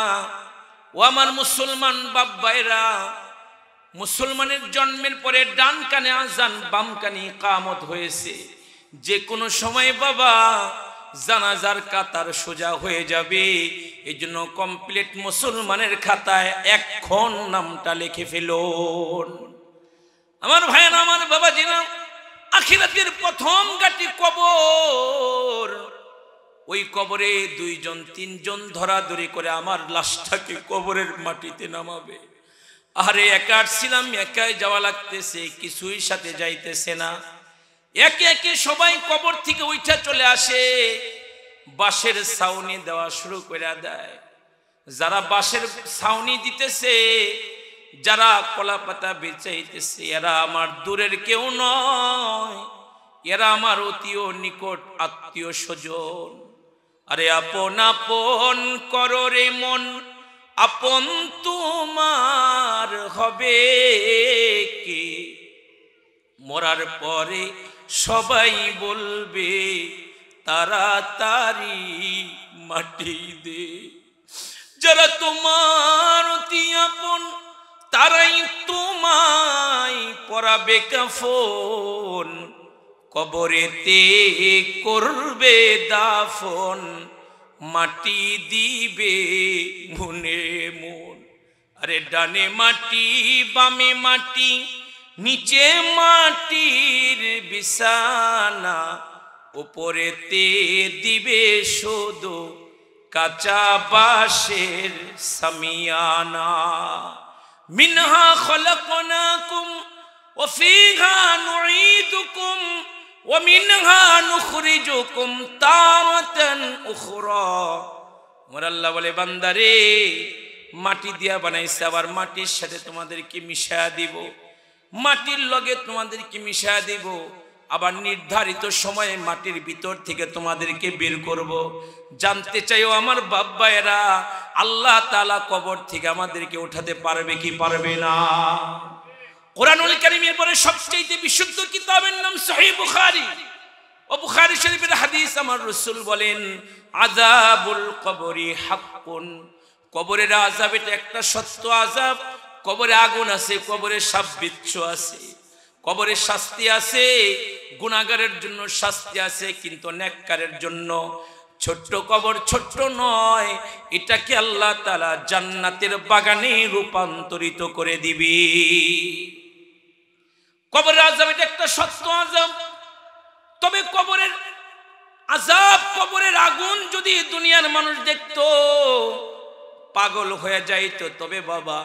ও আমার মুসলমান বাব্বায়েরা, মুসলমানের জন্মের পরে ডান কানে আজান, বাম কানে ইকামত হয়েছে। যে কোনো সময় বাবা জানাজার কাতার সোজা হয়ে যাবে। এই জন্য কমপ্লিট মুসলমানের খাতায় এখন নামটা লিখে ফেলুন। আমার ভাইয়েরা, আমার বাবাজিরা, আখিরাতের প্রথম গাটি কবর। ওই কবরে 2 জন 3 জন ধরাধরি করে আমার লাশটাকে কবরের মাটিতে নামাবে। আরে একা ছিলাম, একাই যাওয়া লাগতেছে, কিছুই সাথে যাইতেছে না। একে একে সবাই কবর থেকে উঠা চলে আসে, বাঁশের ছাউনি দেওয়া শুরু করে দেয়। যারা বাঁশের ছাউনি দিতেছে, যারা কলা পাতা বেচাইতেছে, এরা আমার দূরের কেউ নয়, এরা আমার অতিও নিকট আত্মীয় স্বজন। আরে আপন আপন করো রে মন, আপন তোমার হবে কে? মরার পরে সবাই বলবে তাড়াতাড়ি মাটি দে। যারা তোমার অতি আপন তারাই তোমায় পরাবে কাফন, কবরেতে করবে দাফন, মাটি দিবে মনে মন। আরে ডানে মাটি বামে মাটি, নিচে মাটির বিছানা, উপরেতে দিবে শুধু কাঁচা বাঁশের সামিয়ানা। মিনহা খলাকনাকুম ওয়া ফিহা নুঈদুকুম ওয়া মিনহা নুখরিজুকুম তারাতান উখরা। আমার আল্লাহ বলে, বান্দারে, মাটি দিয়া বানাইছে, আবার মাটির সাথে তোমাদেরকে মিশায়া দিব, মাটির লগে তোমাদেরকে মিশায়া দিব, আবার নির্ধারিত সময়ে মাটির ভিতর থেকে তোমাদেরকে বের করব। জানতে চাইও আমার বাব্বায়েরা, আল্লাহ তাআলা কবর থেকে আমাদেরকে উঠাতে পারবে কি পারবে না? কোরআনুল কারীমের পরে সবচেয়ে বিশুদ্ধ কিতাবের নাম সহিহ বুখারী। ও বুখারী শরীফের হাদিস, আমার রাসূল বলেন, আযাবুল কবরি হাক্কুন। কবরের আযাব এটা একটা সত্য আযাব। কবরে আগুন আছে, কবরে সাপ বিচ্ছু আছে, কবরে শাস্তি আছে, গুনাহগারের জন্য শাস্তি আছে, কিন্তু নেককারের জন্য ছোট্ট কবর ছোট্ট নয়, এটাকে আল্লাহ তাআলা জান্নাতের বাগানে রূপান্তরিত করে দিবে। কবরের আযাব এটা একটা সত্য আযাব। আগুন যদি দুনিয়ার মানুষ দেখতো পাগল হয়ে যাইতো। তবে বাবা,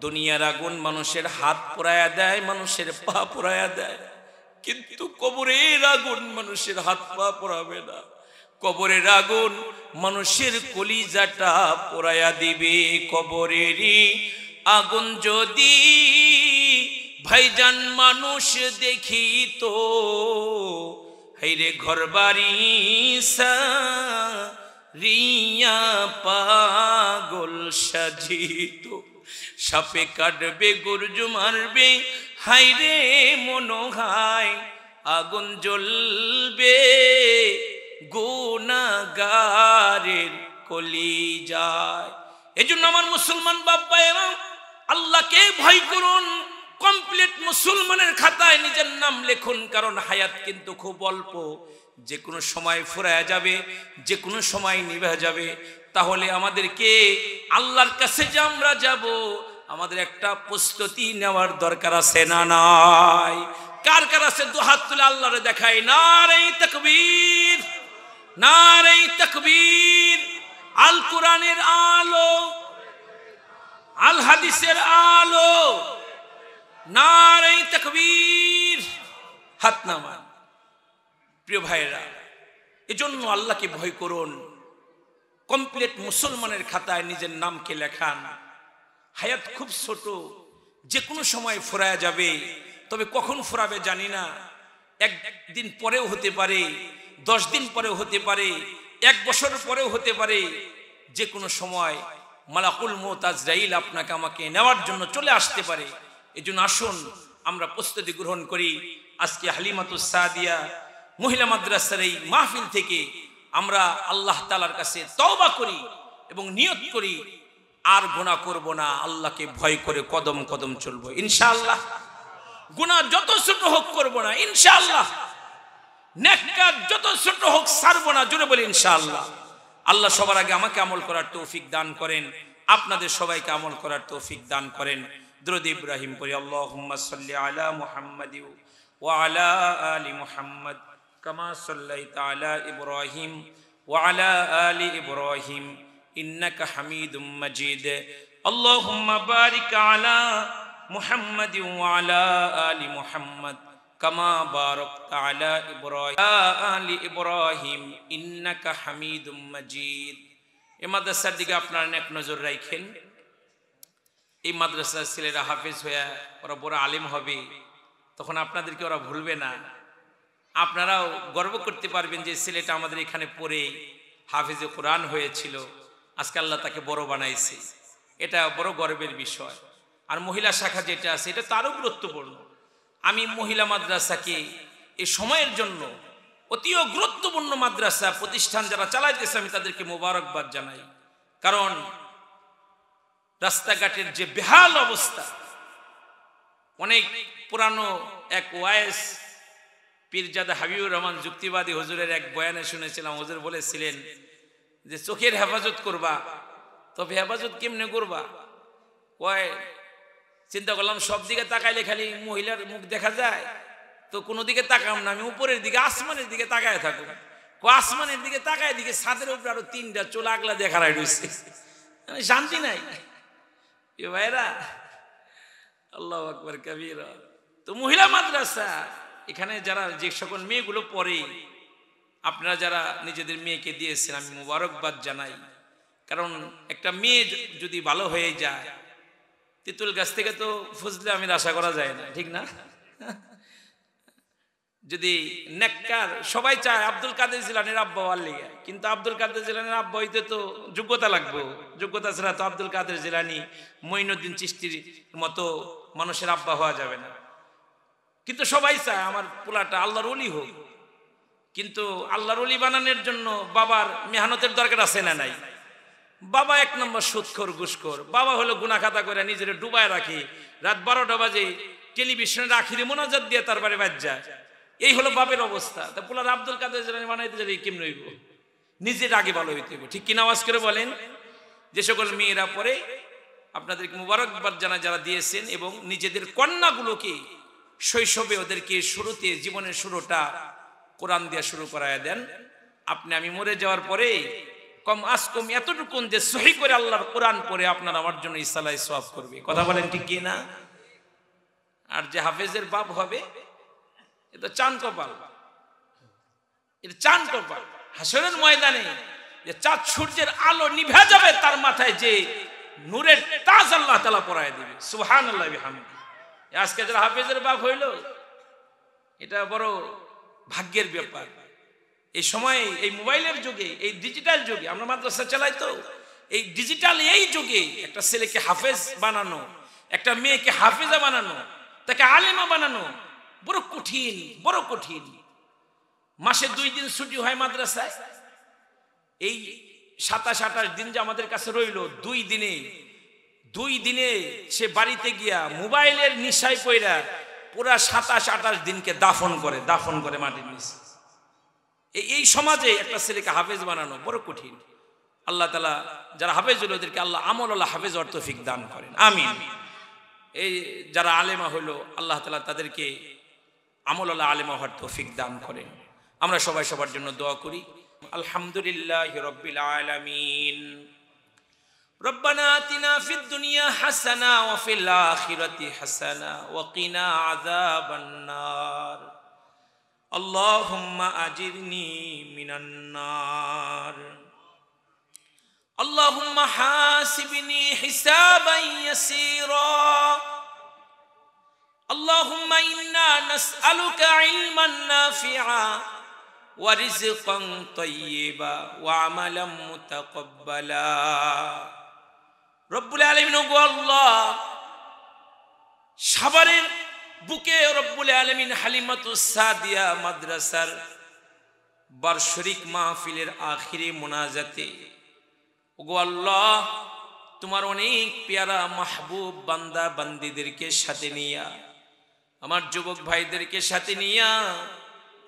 দুনিয়ার আগুন মানুষের হাত পোড়ায়া দেয়, মানুষের পা পোড়ায়া দেয়, কিন্তু কবরের আগুন মানুষের হাত পা পোড়াবে না। কবরের আগুন মানুষের কলিজাটা পোড়ায়া দিবে। কবরেরই আগুন যদি ভাইজান মানুষ দেখিত, হাইরে ঘরবাড়ি সারিয়া পাগল সাজিত। সাপে কাটবে, গর্জ মারবে, হাইরে মনোহায় আগুন জ্বলবে গুনাহগারের কলিজায়। এজন্য আমার মুসলমান বাপ্পায়েরা, আল্লাহকে ভয় করুন। কমপ্লিট মুসলমানের খাতায় নিজের নাম লিখুন, কারণ হায়াত কিন্তু খুব অল্প, যে কোনো সময় ফুরায়া যাবে, যে কোনো সময় নিভে যাবে। তাহলে আমাদেরকে আল্লাহর কাছে যে আমরা যাব, আমাদের একটা প্রস্তুতি নেওয়ার দরকার আছে না নাই? কার কার আছে দু হাত তুলে আল্লাহরে দেখাই। নারে তাকবীর, নারে তাকবীর। আল কোরআনের আলো, আল হাদিসের আলো, নারে তাকবীর। হাত নামান। প্রিয় ভাইরা, এজন্য আল্লাহকে ভয় করুন। কমপ্লিট মুসলমানের খাতায় নিজের নামকে লেখান। হায়াত খুব ছোট, যে কোনো সময় ফুরায়া যাবে। তবে কখন ফুরাবে জানি না। একদিন পরেও হতে পারে, 10 দিন পরেও হতে পারে, 1 বছর পরেও হতে পারে। যে কোনো সময় মালাকুল মউত আজরাইল আপনাকে আমাকে নেওয়ার জন্য চলে আসতে পারে। এজন্য আসুন আমরা প্রস্তুতি গ্রহণ করি। আজকে হালিমাতুস সাদিয়া মহিলা মাদ্রাসার এই মাহফিল থেকে আমরা আল্লাহ তাআলার কাছে তওবা করি এবং নিয়ত করি, আর গুনাহ করব না, আল্লাহকে ভয় করে কদম কদম চলবো ইনশাআল্লাহ। গুনাহ যত ছোট হোক করব না ইনশাআল্লাহ। নেককার যত ছোট হোক ছাড়ব না, জোরে বলি ইনশাআল্লাহ। আল্লাহ সবার আগে আমাকে আমল করার তৌফিক দান করেন, আপনাদের সবাইকে আমল করার তৌফিক দান করেন। দুরূদ ইব্রাহিম পড়ি। আল্লাহুম্মা সাল্লি আলা মুহাম্মাদি ওয়া আলা আলি মুহাম্মাদ কামা সাল্লাইতা আলা ইব্রাহিম ওয়া আলা আলি ইব্রাহিম ইন্নাকা হামিদুম মাজিদ। আল্লাহুম্মা বারিক আলা মুহাম্মাদি ওয়া আলা আলি মুহাম্মাদ কামা বারাকতা আলা ইব্রাহিম ওয়া আলি ইব্রাহিম ইন্নাকা হামিদুম মাজিদ। এই মাদ্রাসার দিকে আপনারা এক নজর রাখেন। এই মাদ্রাসার ছেলেরা হাফেজ হয়ে ওরা বড় আলেম হবে, তখন আপনাদেরকে ওরা ভুলবে না। আপনারাও গর্ব করতে পারবেন যে ছেলেটা আমাদের এখানে পড়ে হাফেজে কোরআন হয়েছিল, আজকে আল্লাহ তাকে বড় বানাইছে। এটা বড় গর্বের বিষয়। আর মহিলা শাখা যেটা আছে, এটা তারও গুরুত্বপূর্ণ। আমি মহিলা মাদ্রাসাকে এই সময়ের জন্য অতিও গুরুত্বপূর্ণ মাদ্রাসা প্রতিষ্ঠান যারা চালাইতেছে, আমি তাদেরকে মোবারকবাদ জানাই। কারণ রাস্তাঘাটের যে বেহাল অবস্থা, অনেক পুরানো এক ওয়াইস পীরজাদা হাবিবুর রহমান যুক্তিবাদী হুজুরের এক বয়ানে শুনেছিলাম। হুজুর বলেছিলেন যে চোখের হেফাজত করবা, তবে হেফাজত কেমনে করবা? কয় চিন্তা করলাম সব দিকে তাকাইলে খালি মহিলার মুখ দেখা যায়, তো কোনো দিকে তাকাম না, আমি উপরের দিকে আসমানের দিকে তাকায় থাকো। আসমানের দিকে তাকায়, দিকে ছাদের উপরে আরো 3টা চোলা আগলা দেখারাই রয়েছে, শান্তি নাই। এ ভাইরা, আল্লাহু আকবার কাবীরা। তো মহিলা মাদ্রাসা এখানে যারা যে সকল মেয়েগুলো পড়ে, আপনারা যারা নিজেদের মেয়েকে দিয়েছেন, আমি মোবারকবাদ জানাই। কারণ একটা মেয়ে যদি ভালো হয়ে যায়, তেঁতুল গাছ থেকে তো ফজলে আমির আশা করা যায় না, ঠিক না? যদি নেককার, সবাই চায় আব্দুল কাদের জিলানীর আব্বা হওয়ার লিগে, কিন্তু আব্দুল কাদের জিলানীর আব্বা হইতে তো যোগ্যতা লাগবে। যোগ্যতা ছাড়া তো আব্দুল কাদের জিলানী, মঈনুদ্দিন চিশতির মতো মানুষের আব্বা হওয়া যাবে না। কিন্তু সবাই চায় আমার পোলাটা আল্লাহর ওলি হোক। কিন্তু আল্লাহর ওলি বানানোর জন্য বাবার মেহনতের দরকার আছে না নাই? বাবা 1 নম্বর সুদখোর, ঘুষখোর। বাবা হলো গুনাহ খাতা করে নিজের ডুবায় রাখে, রাত 12টা বাজে টেলিভিশনের আখিরে মোনাজাত দিয়ে তারপরে বাদ যায়। এই হলো বাপের অবস্থা। তা পোলার আব্দুল কাদের জিলানী বানাইতে যাবে কেমন হইব? নিজের আগে ভালো হইতে হইব, ঠিক কিনা? আওয়াজ করে বলেন। যে সকল মেয়েরা পরে আপনাদেরকে মুবারকবাদ জানাই যারা দিয়েছেন, এবং নিজেদের কন্যাগুলোকে শৈশবে ওদেরকে শুরুতে জীবনের শুরুটা কোরআন দিয়ে শুরু করায় দেন। আপনি আমি মরে যাওয়ার পরে কম আজ কম এতটুকুন যে সহি করে আল্লাহর কোরআন পড়ে আপনার আমার জন্য ইসালাই সওয়াব করবে। কথা বলেন ঠিক কি না? আর যে হাফেজের বাপ হবে এটা চাঁদ কপাল, এটা চাঁদ কপাল। হাসরের ময়দানে যে চাঁদ সূর্যের আলো নিভে যাবে তার মাথায় যে নূরের তাজ আল্লাহ তাআলা পরায় দিবে। সুবহানাল্লাহ বিহামদি। আজকে যারা হাফেজের বাপ হইল এটা বড় ভাগ্যের ব্যাপার। এই সময় এই মোবাইলের যুগে, এই ডিজিটাল যুগে, আমরা মাদ্রাসা চালাই তো, এই ডিজিটাল এই যুগে একটা ছেলেকে হাফেজ বানানো, একটা মেয়েকে হাফেজা বানানো, তাকে আলেমা বানানো বড় কঠিন, বড় কঠিন। মাসে 2 দিন ছুটি হয় মাদ্রাসায়, এই 27-28 দিন যে আমাদের কাছে রইল, 2 দিনে সে বাড়িতে গিয়া মোবাইলের নিশায় পইরা পুরা 27-28 দিনকে দাফন করে মাটির নিচে। এই সমাজে একটা ছেলেকে হাফেজ বানানো বড় কঠিন। আল্লাহ তাআলা যারা হাফেজ হলো ওদেরকে আল্লাহ আমলওয়ালা হাফেজ হওয়ার তৌফিক দান করেন, আমিন। এই যারা আলেমা হলো আল্লাহ তাআলা তাদেরকে আমলওয়ালা আলেমা হওয়ার তৌফিক দান করেন। আমরা সবাই সবার জন্য দোয়া করি। আলহামদুলিল্লাহি রাব্বিল আলামিন। রব্বানা আতিনা ফিদ দুনিয়া হাসানা ওয়া ফিল আখিরাতি হাসানা ওয়া কিনা আযাবান নার। আল্লাহুম্মা আজিরনি মিনান নার। আল্লাহুম্মা হাসিবনি হিসাবান ইয়াসীরা। আল্লাহুম্মা ইন্না নাসআলুকা ইলমান নাফিআ ওয়া রিজকান তাইয়্যিবা ওয়া আমালান মুতাকাব্বালা। রব্বুল আলামিন গো আল্লাহ, সাভারের বুকে রব্বুল আলামিন হালিমাতুস সাদিয়া মাদ্রাসার বার্ষিক মাহফিলের আখিরি মোনাজাতে ওগো আল্লাহ, তোমার অনেক পেয়ারা মাহবুব বান্দা বান্দীদেরকে সাথে নিয়া, আমার যুবক ভাইদেরকে সাথে নিয়া,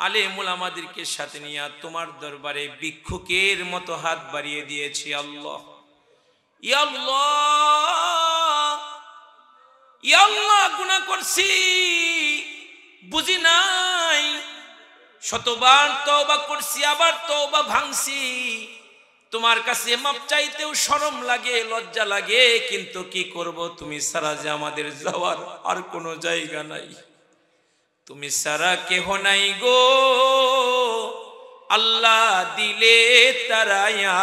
আলেম উলামাদেরকে সাথে নিয়া তোমার দরবারে ভিক্ষুকের মতো হাত বাড়িয়ে দিয়েছি। আল্লাহ, ইয়া আল্লাহ, ইয়া আল্লাহ, গুনাহ করছি, বুঝি নাই, শতবার তওবা করছি, আবার তওবা ভাঙছি। তোমার কাছে মাপ চাইতেও শরম লাগে, লজ্জা লাগে, কিন্তু কি করব, তুমি ছাড়া যে আমাদের যাওয়ার আর কোনো জায়গা নাই, তুমি ছাড়া কেহ নাই গো আল্লাহ। দিলে তারায়া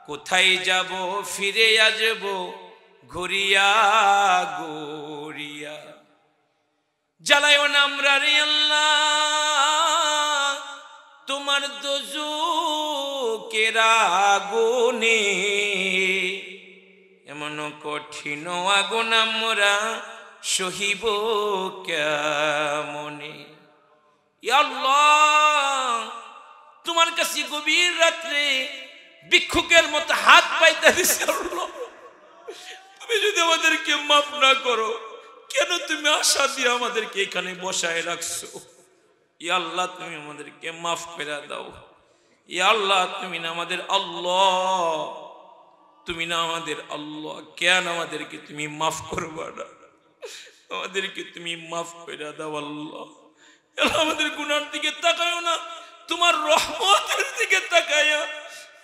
কোথায় যাব, ফিরে আসব ঘুরিয়া গড়িয়া। জ্বালায়ও না আমরা রে আল্লাহ তোমার দোজখের আগুনে, এমন কঠিন আগুন আমরা সহিব কেমনে। ইয়া আল্লাহ, তোমার কাছে গভীর রাত্রে ভিক্ষুকের মতো হাত পাইতে দিছি। আল্লাহ, তুমি যদি আমাদেরকে মাফ না করো, কেন তুমি আশা দিয়ে আমাদেরকে এখানে বসায় রাখছো? ইয়া আল্লাহ, তুমি আমাদেরকে মাফ করে দাও। ইয়া আল্লাহ, তুমি না আমাদের আল্লাহ, তুমি না আমাদের আল্লাহ, কেন আমাদেরকে তুমি মাফ করবা না? আমাদেরকে তুমি মাফ করে দাও আল্লাহ। আমাদের গুনার দিকে তাকায়ও না, তোমার রহমতের দিকে তাকায়া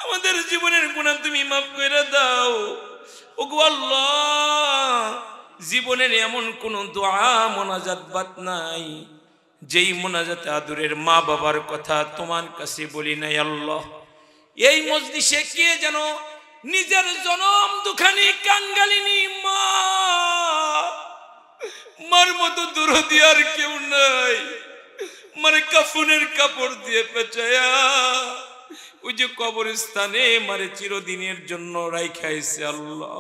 আমাদের জীবনের গুনাহ তুমি মাফ করে দাও। ওগো আল্লাহ, জীবনের এমন কোন দোয়া মোনাজাত বাদ নাই যেই মোনাজাতে আদরের মা বাবার কথা তোমার কাছে বলি নাই। আল্লাহ, এই মজলিসে কে যেন নিজের জনম দুখানি কাঙ্গালিনী মা, মার মতো দরদি আর কেউ নাই, মারে কাফনের কাপড় দিয়ে পেঁচায়া ওই যে কবরস্থানে মারে চিরদিনের জন্য রাইখাইছে। আল্লাহ,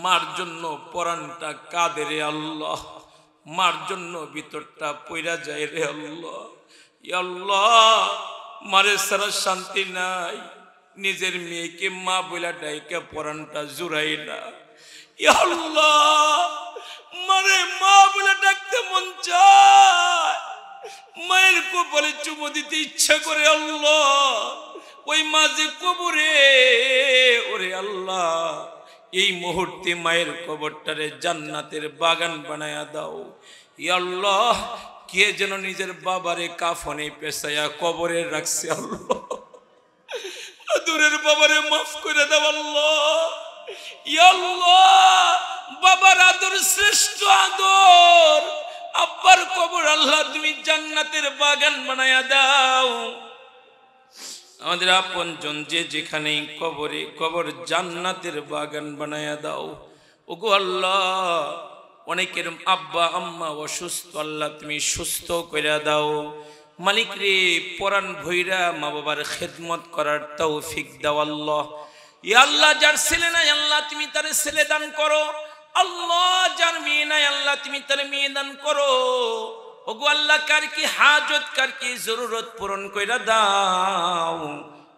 মার জন্য পরাণটা কাঁদে রে আল্লাহ, মার জন্য ভিতরটা পইরা যায় রে আল্লাহ। ইয়া আল্লাহ, মারে সারা শান্তি নাই, নিজের মেয়েকে মা বইলা ডাইকা পরাণটা জুড়াই না। ইয়া আল্লাহ, মারে মা বলে ডাকতে মন চায়, মায়ের কপালে চুমো দিতে ইচ্ছা করে। আল্লাহ, ওই মা যে কবরে, ওরে আল্লাহ, এই মুহূর্তে মায়ের কবরটারে জান্নাতের বাগান বানায়া দাও। ইয়া আল্লাহ, কে যেন নিজের বাবারে কাফনে পেছায়া কবরে রাখছে আল্লাহ আদরের বাবারে মাফ করে দাও আল্লাহ ইয়া আল্লাহ বাবার আদর শ্রেষ্ঠ আদর আব্বার কবর আল্লাহ তুমি জান্নাতের বাগান বানায়া দাও আমাদের আপনজন যে যেখানে কবরে কবর জান্নাতের বাগান বানায়া দাও ওগো আল্লাহ অনেকের আব্বা আম্মা অসুস্থ আল্লাহ তুমি সুস্থ কইরা দাও মালিক রে পরাণ ভৈরা মা বাবার খেদমত করার তৌফিক দাও আল্লাহ ইয়া আল্লাহ যার ছেলে নাই আল্লাহ তুমি তার ছেলে দান করো আল্লাহ যার মেয়ে নাই আল্লাহ তুমি তার মেয়ে দান করো ওগো আল্লাহ কার কি হাজত কার কি জরুরত পূরণ কইরা দাও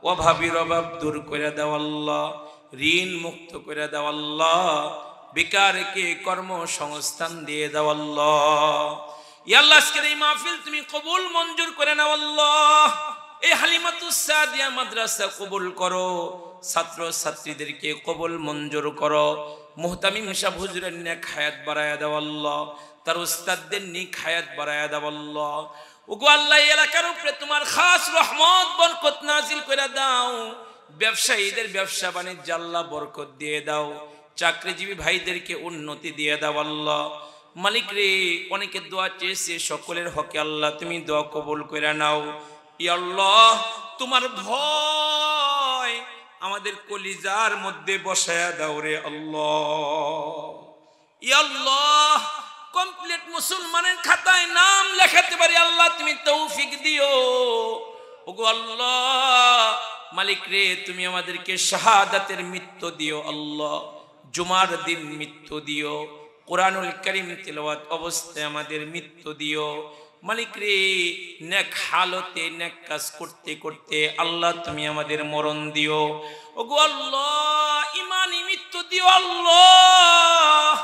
অভাবীর অভাব দূর কইরা দাও আল্লাহ ঋণ মুক্ত কইরা দাও আল্লাহ বেকারকে কর্মসংস্থান দিয়ে দাও আল্লাহ ইয়া আল্লাহ আজকের এই মাহফিল তুমি কবুল মঞ্জুর করে নাও আল্লাহ এই হালিমাতুস সাদিয়া মাদ্রাসা কবুল করো ছাত্র ছাত্রীদেরকে কবুল মঞ্জুর করো মুহতামিম সাহেব হুজুরের নেক হায়াত বাড়ায়া দাও আল্লাহ তার উস্তাদদের নেক হায়াত বাড়ায়া দাও আল্লাহ ওগো আল্লাহ এই এলাকার উপরে তোমার খাস রহমত বরকত নাজিল করে দাও ব্যবসায়ীদের ব্যবসা বাণিজ্য আল্লাহ বরকত দিয়ে দাও চাকরিজীবী ভাইদেরকে উন্নতি দিয়ে দাও আল্লাহ মালিক রে অনেকে দোয়া চেয়েছে সকলের হকে আল্লাহ তুমি দোয়া কবুল করে নাও ইয়া আল্লাহ তোমার ভয় আমাদের কলিজার মধ্যে বসায়া দাও রে আল্লাহ ইয়া আল্লাহ কমপ্লিট মুসলমানের খাতায় নাম লেখাতে পারি আল্লাহ তুমি তৌফিক দিও ওগো আল্লাহ মালিক রে তুমি আমাদেরকে শাহাদাতের মৃত্যু দিও আল্লাহ জুমার দিন মৃত্যু দিও কুরআনুল কারীম তিলাওয়াত অবস্থায় আমাদের মৃত্যু দিও মালিক রে নেক হালতে নেক কাজ করতে করতে আল্লাহ তুমি আমাদের মরণ দিও ওগো আল্লাহ ঈমানি মৃত্যু দিও আল্লাহ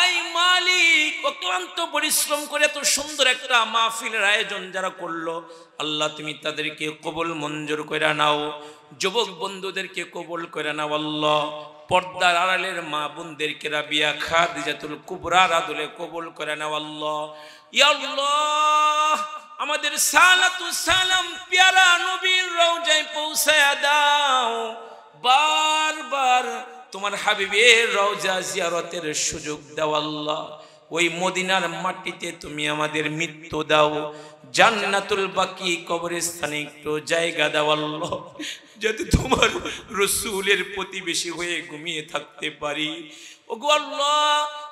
আই মালিক অক্লান্ত পরিশ্রম করে এত সুন্দর একটা মাহফিলের আয়োজন যারা করলো আল্লাহ তুমি তাদেরকে কবুল মঞ্জুর করে নাও যুবক বন্ধুদেরকে কবুল করে নাও আল্লাহ পর্দার আড়ালের মা বোনদেরকে রাবিয়া খাদিজাতুল কুবরার আদলে কবুল করে নাও আল্লাহ ইয়া আল্লাহ আমাদের সালাতু সালাম প্যারা নবীর রওজায় পৌঁছায়া দাও বারবার তোমার হাবিবের রওজা জিয়ারতের সুযোগ দাও আল্লাহ ওই মদিনার মাটিতে তুমি আমাদের মৃত্যু দাও জান্নাতুল বাকি কবরস্থানে একটু জায়গা দাও আল্লাহ যাতে তোমার রাসূলের প্রতিবেশী হয়ে ঘুমিয়ে থাকতে পারি ওগো আল্লাহ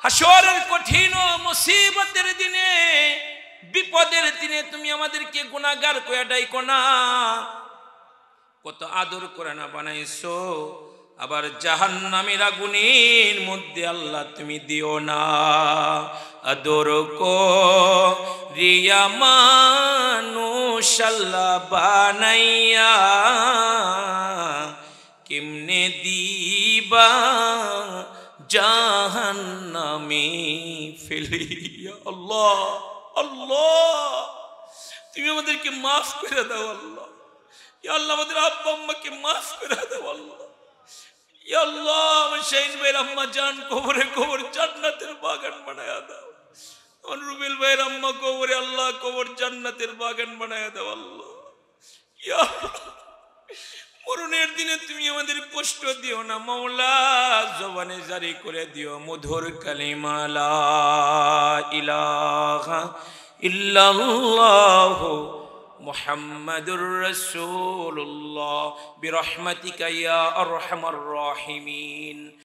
হাসরের কঠিন মুসিবতের দিনে বিপদের দিনে তুমি আমাদেরকে গুনাহগার কইয়া ডাইকো না কত আদর করে না বানাইছো আবার জাহান্নামের আগুনের মধ্যে আল্লাহ তুমি দিও না আদর কো রিয়া মানুষ আল্লাহ বানাইয়া কেমনে দিবা জাহান্নামে ফেলিয়া আল্লাহ আল্লাহ তুমি আমাদেরকে মাফ করে দাও আল্লাহ ইয়া আল্লাহ আমাদের আব্বা আম্মাকে মাফ করে দাও আল্লাহ ইয়া আল্লাহ আমার শাহিন ভাইয়ের আম্মা জান কবরে কবর জান্নাতের বাগান বানায়া দাও আমার রুবেল ভাইয়ের আম্মা কবরে আল্লাহ কবর জান্নাতের বাগান বানায়া দাও আল্লাহ ইয়া মরণের দিনে তুমি আমাদের কষ্ট দিও না মাওলা জবানে জারি করে দিও মধুর কালিমা লা ইলাহা ইল্লাল্লাহ মুহাম্মাদুর রাসূলুল্লাহ বিরহমাতিকা ইয়া আরহামার রাহিমিন।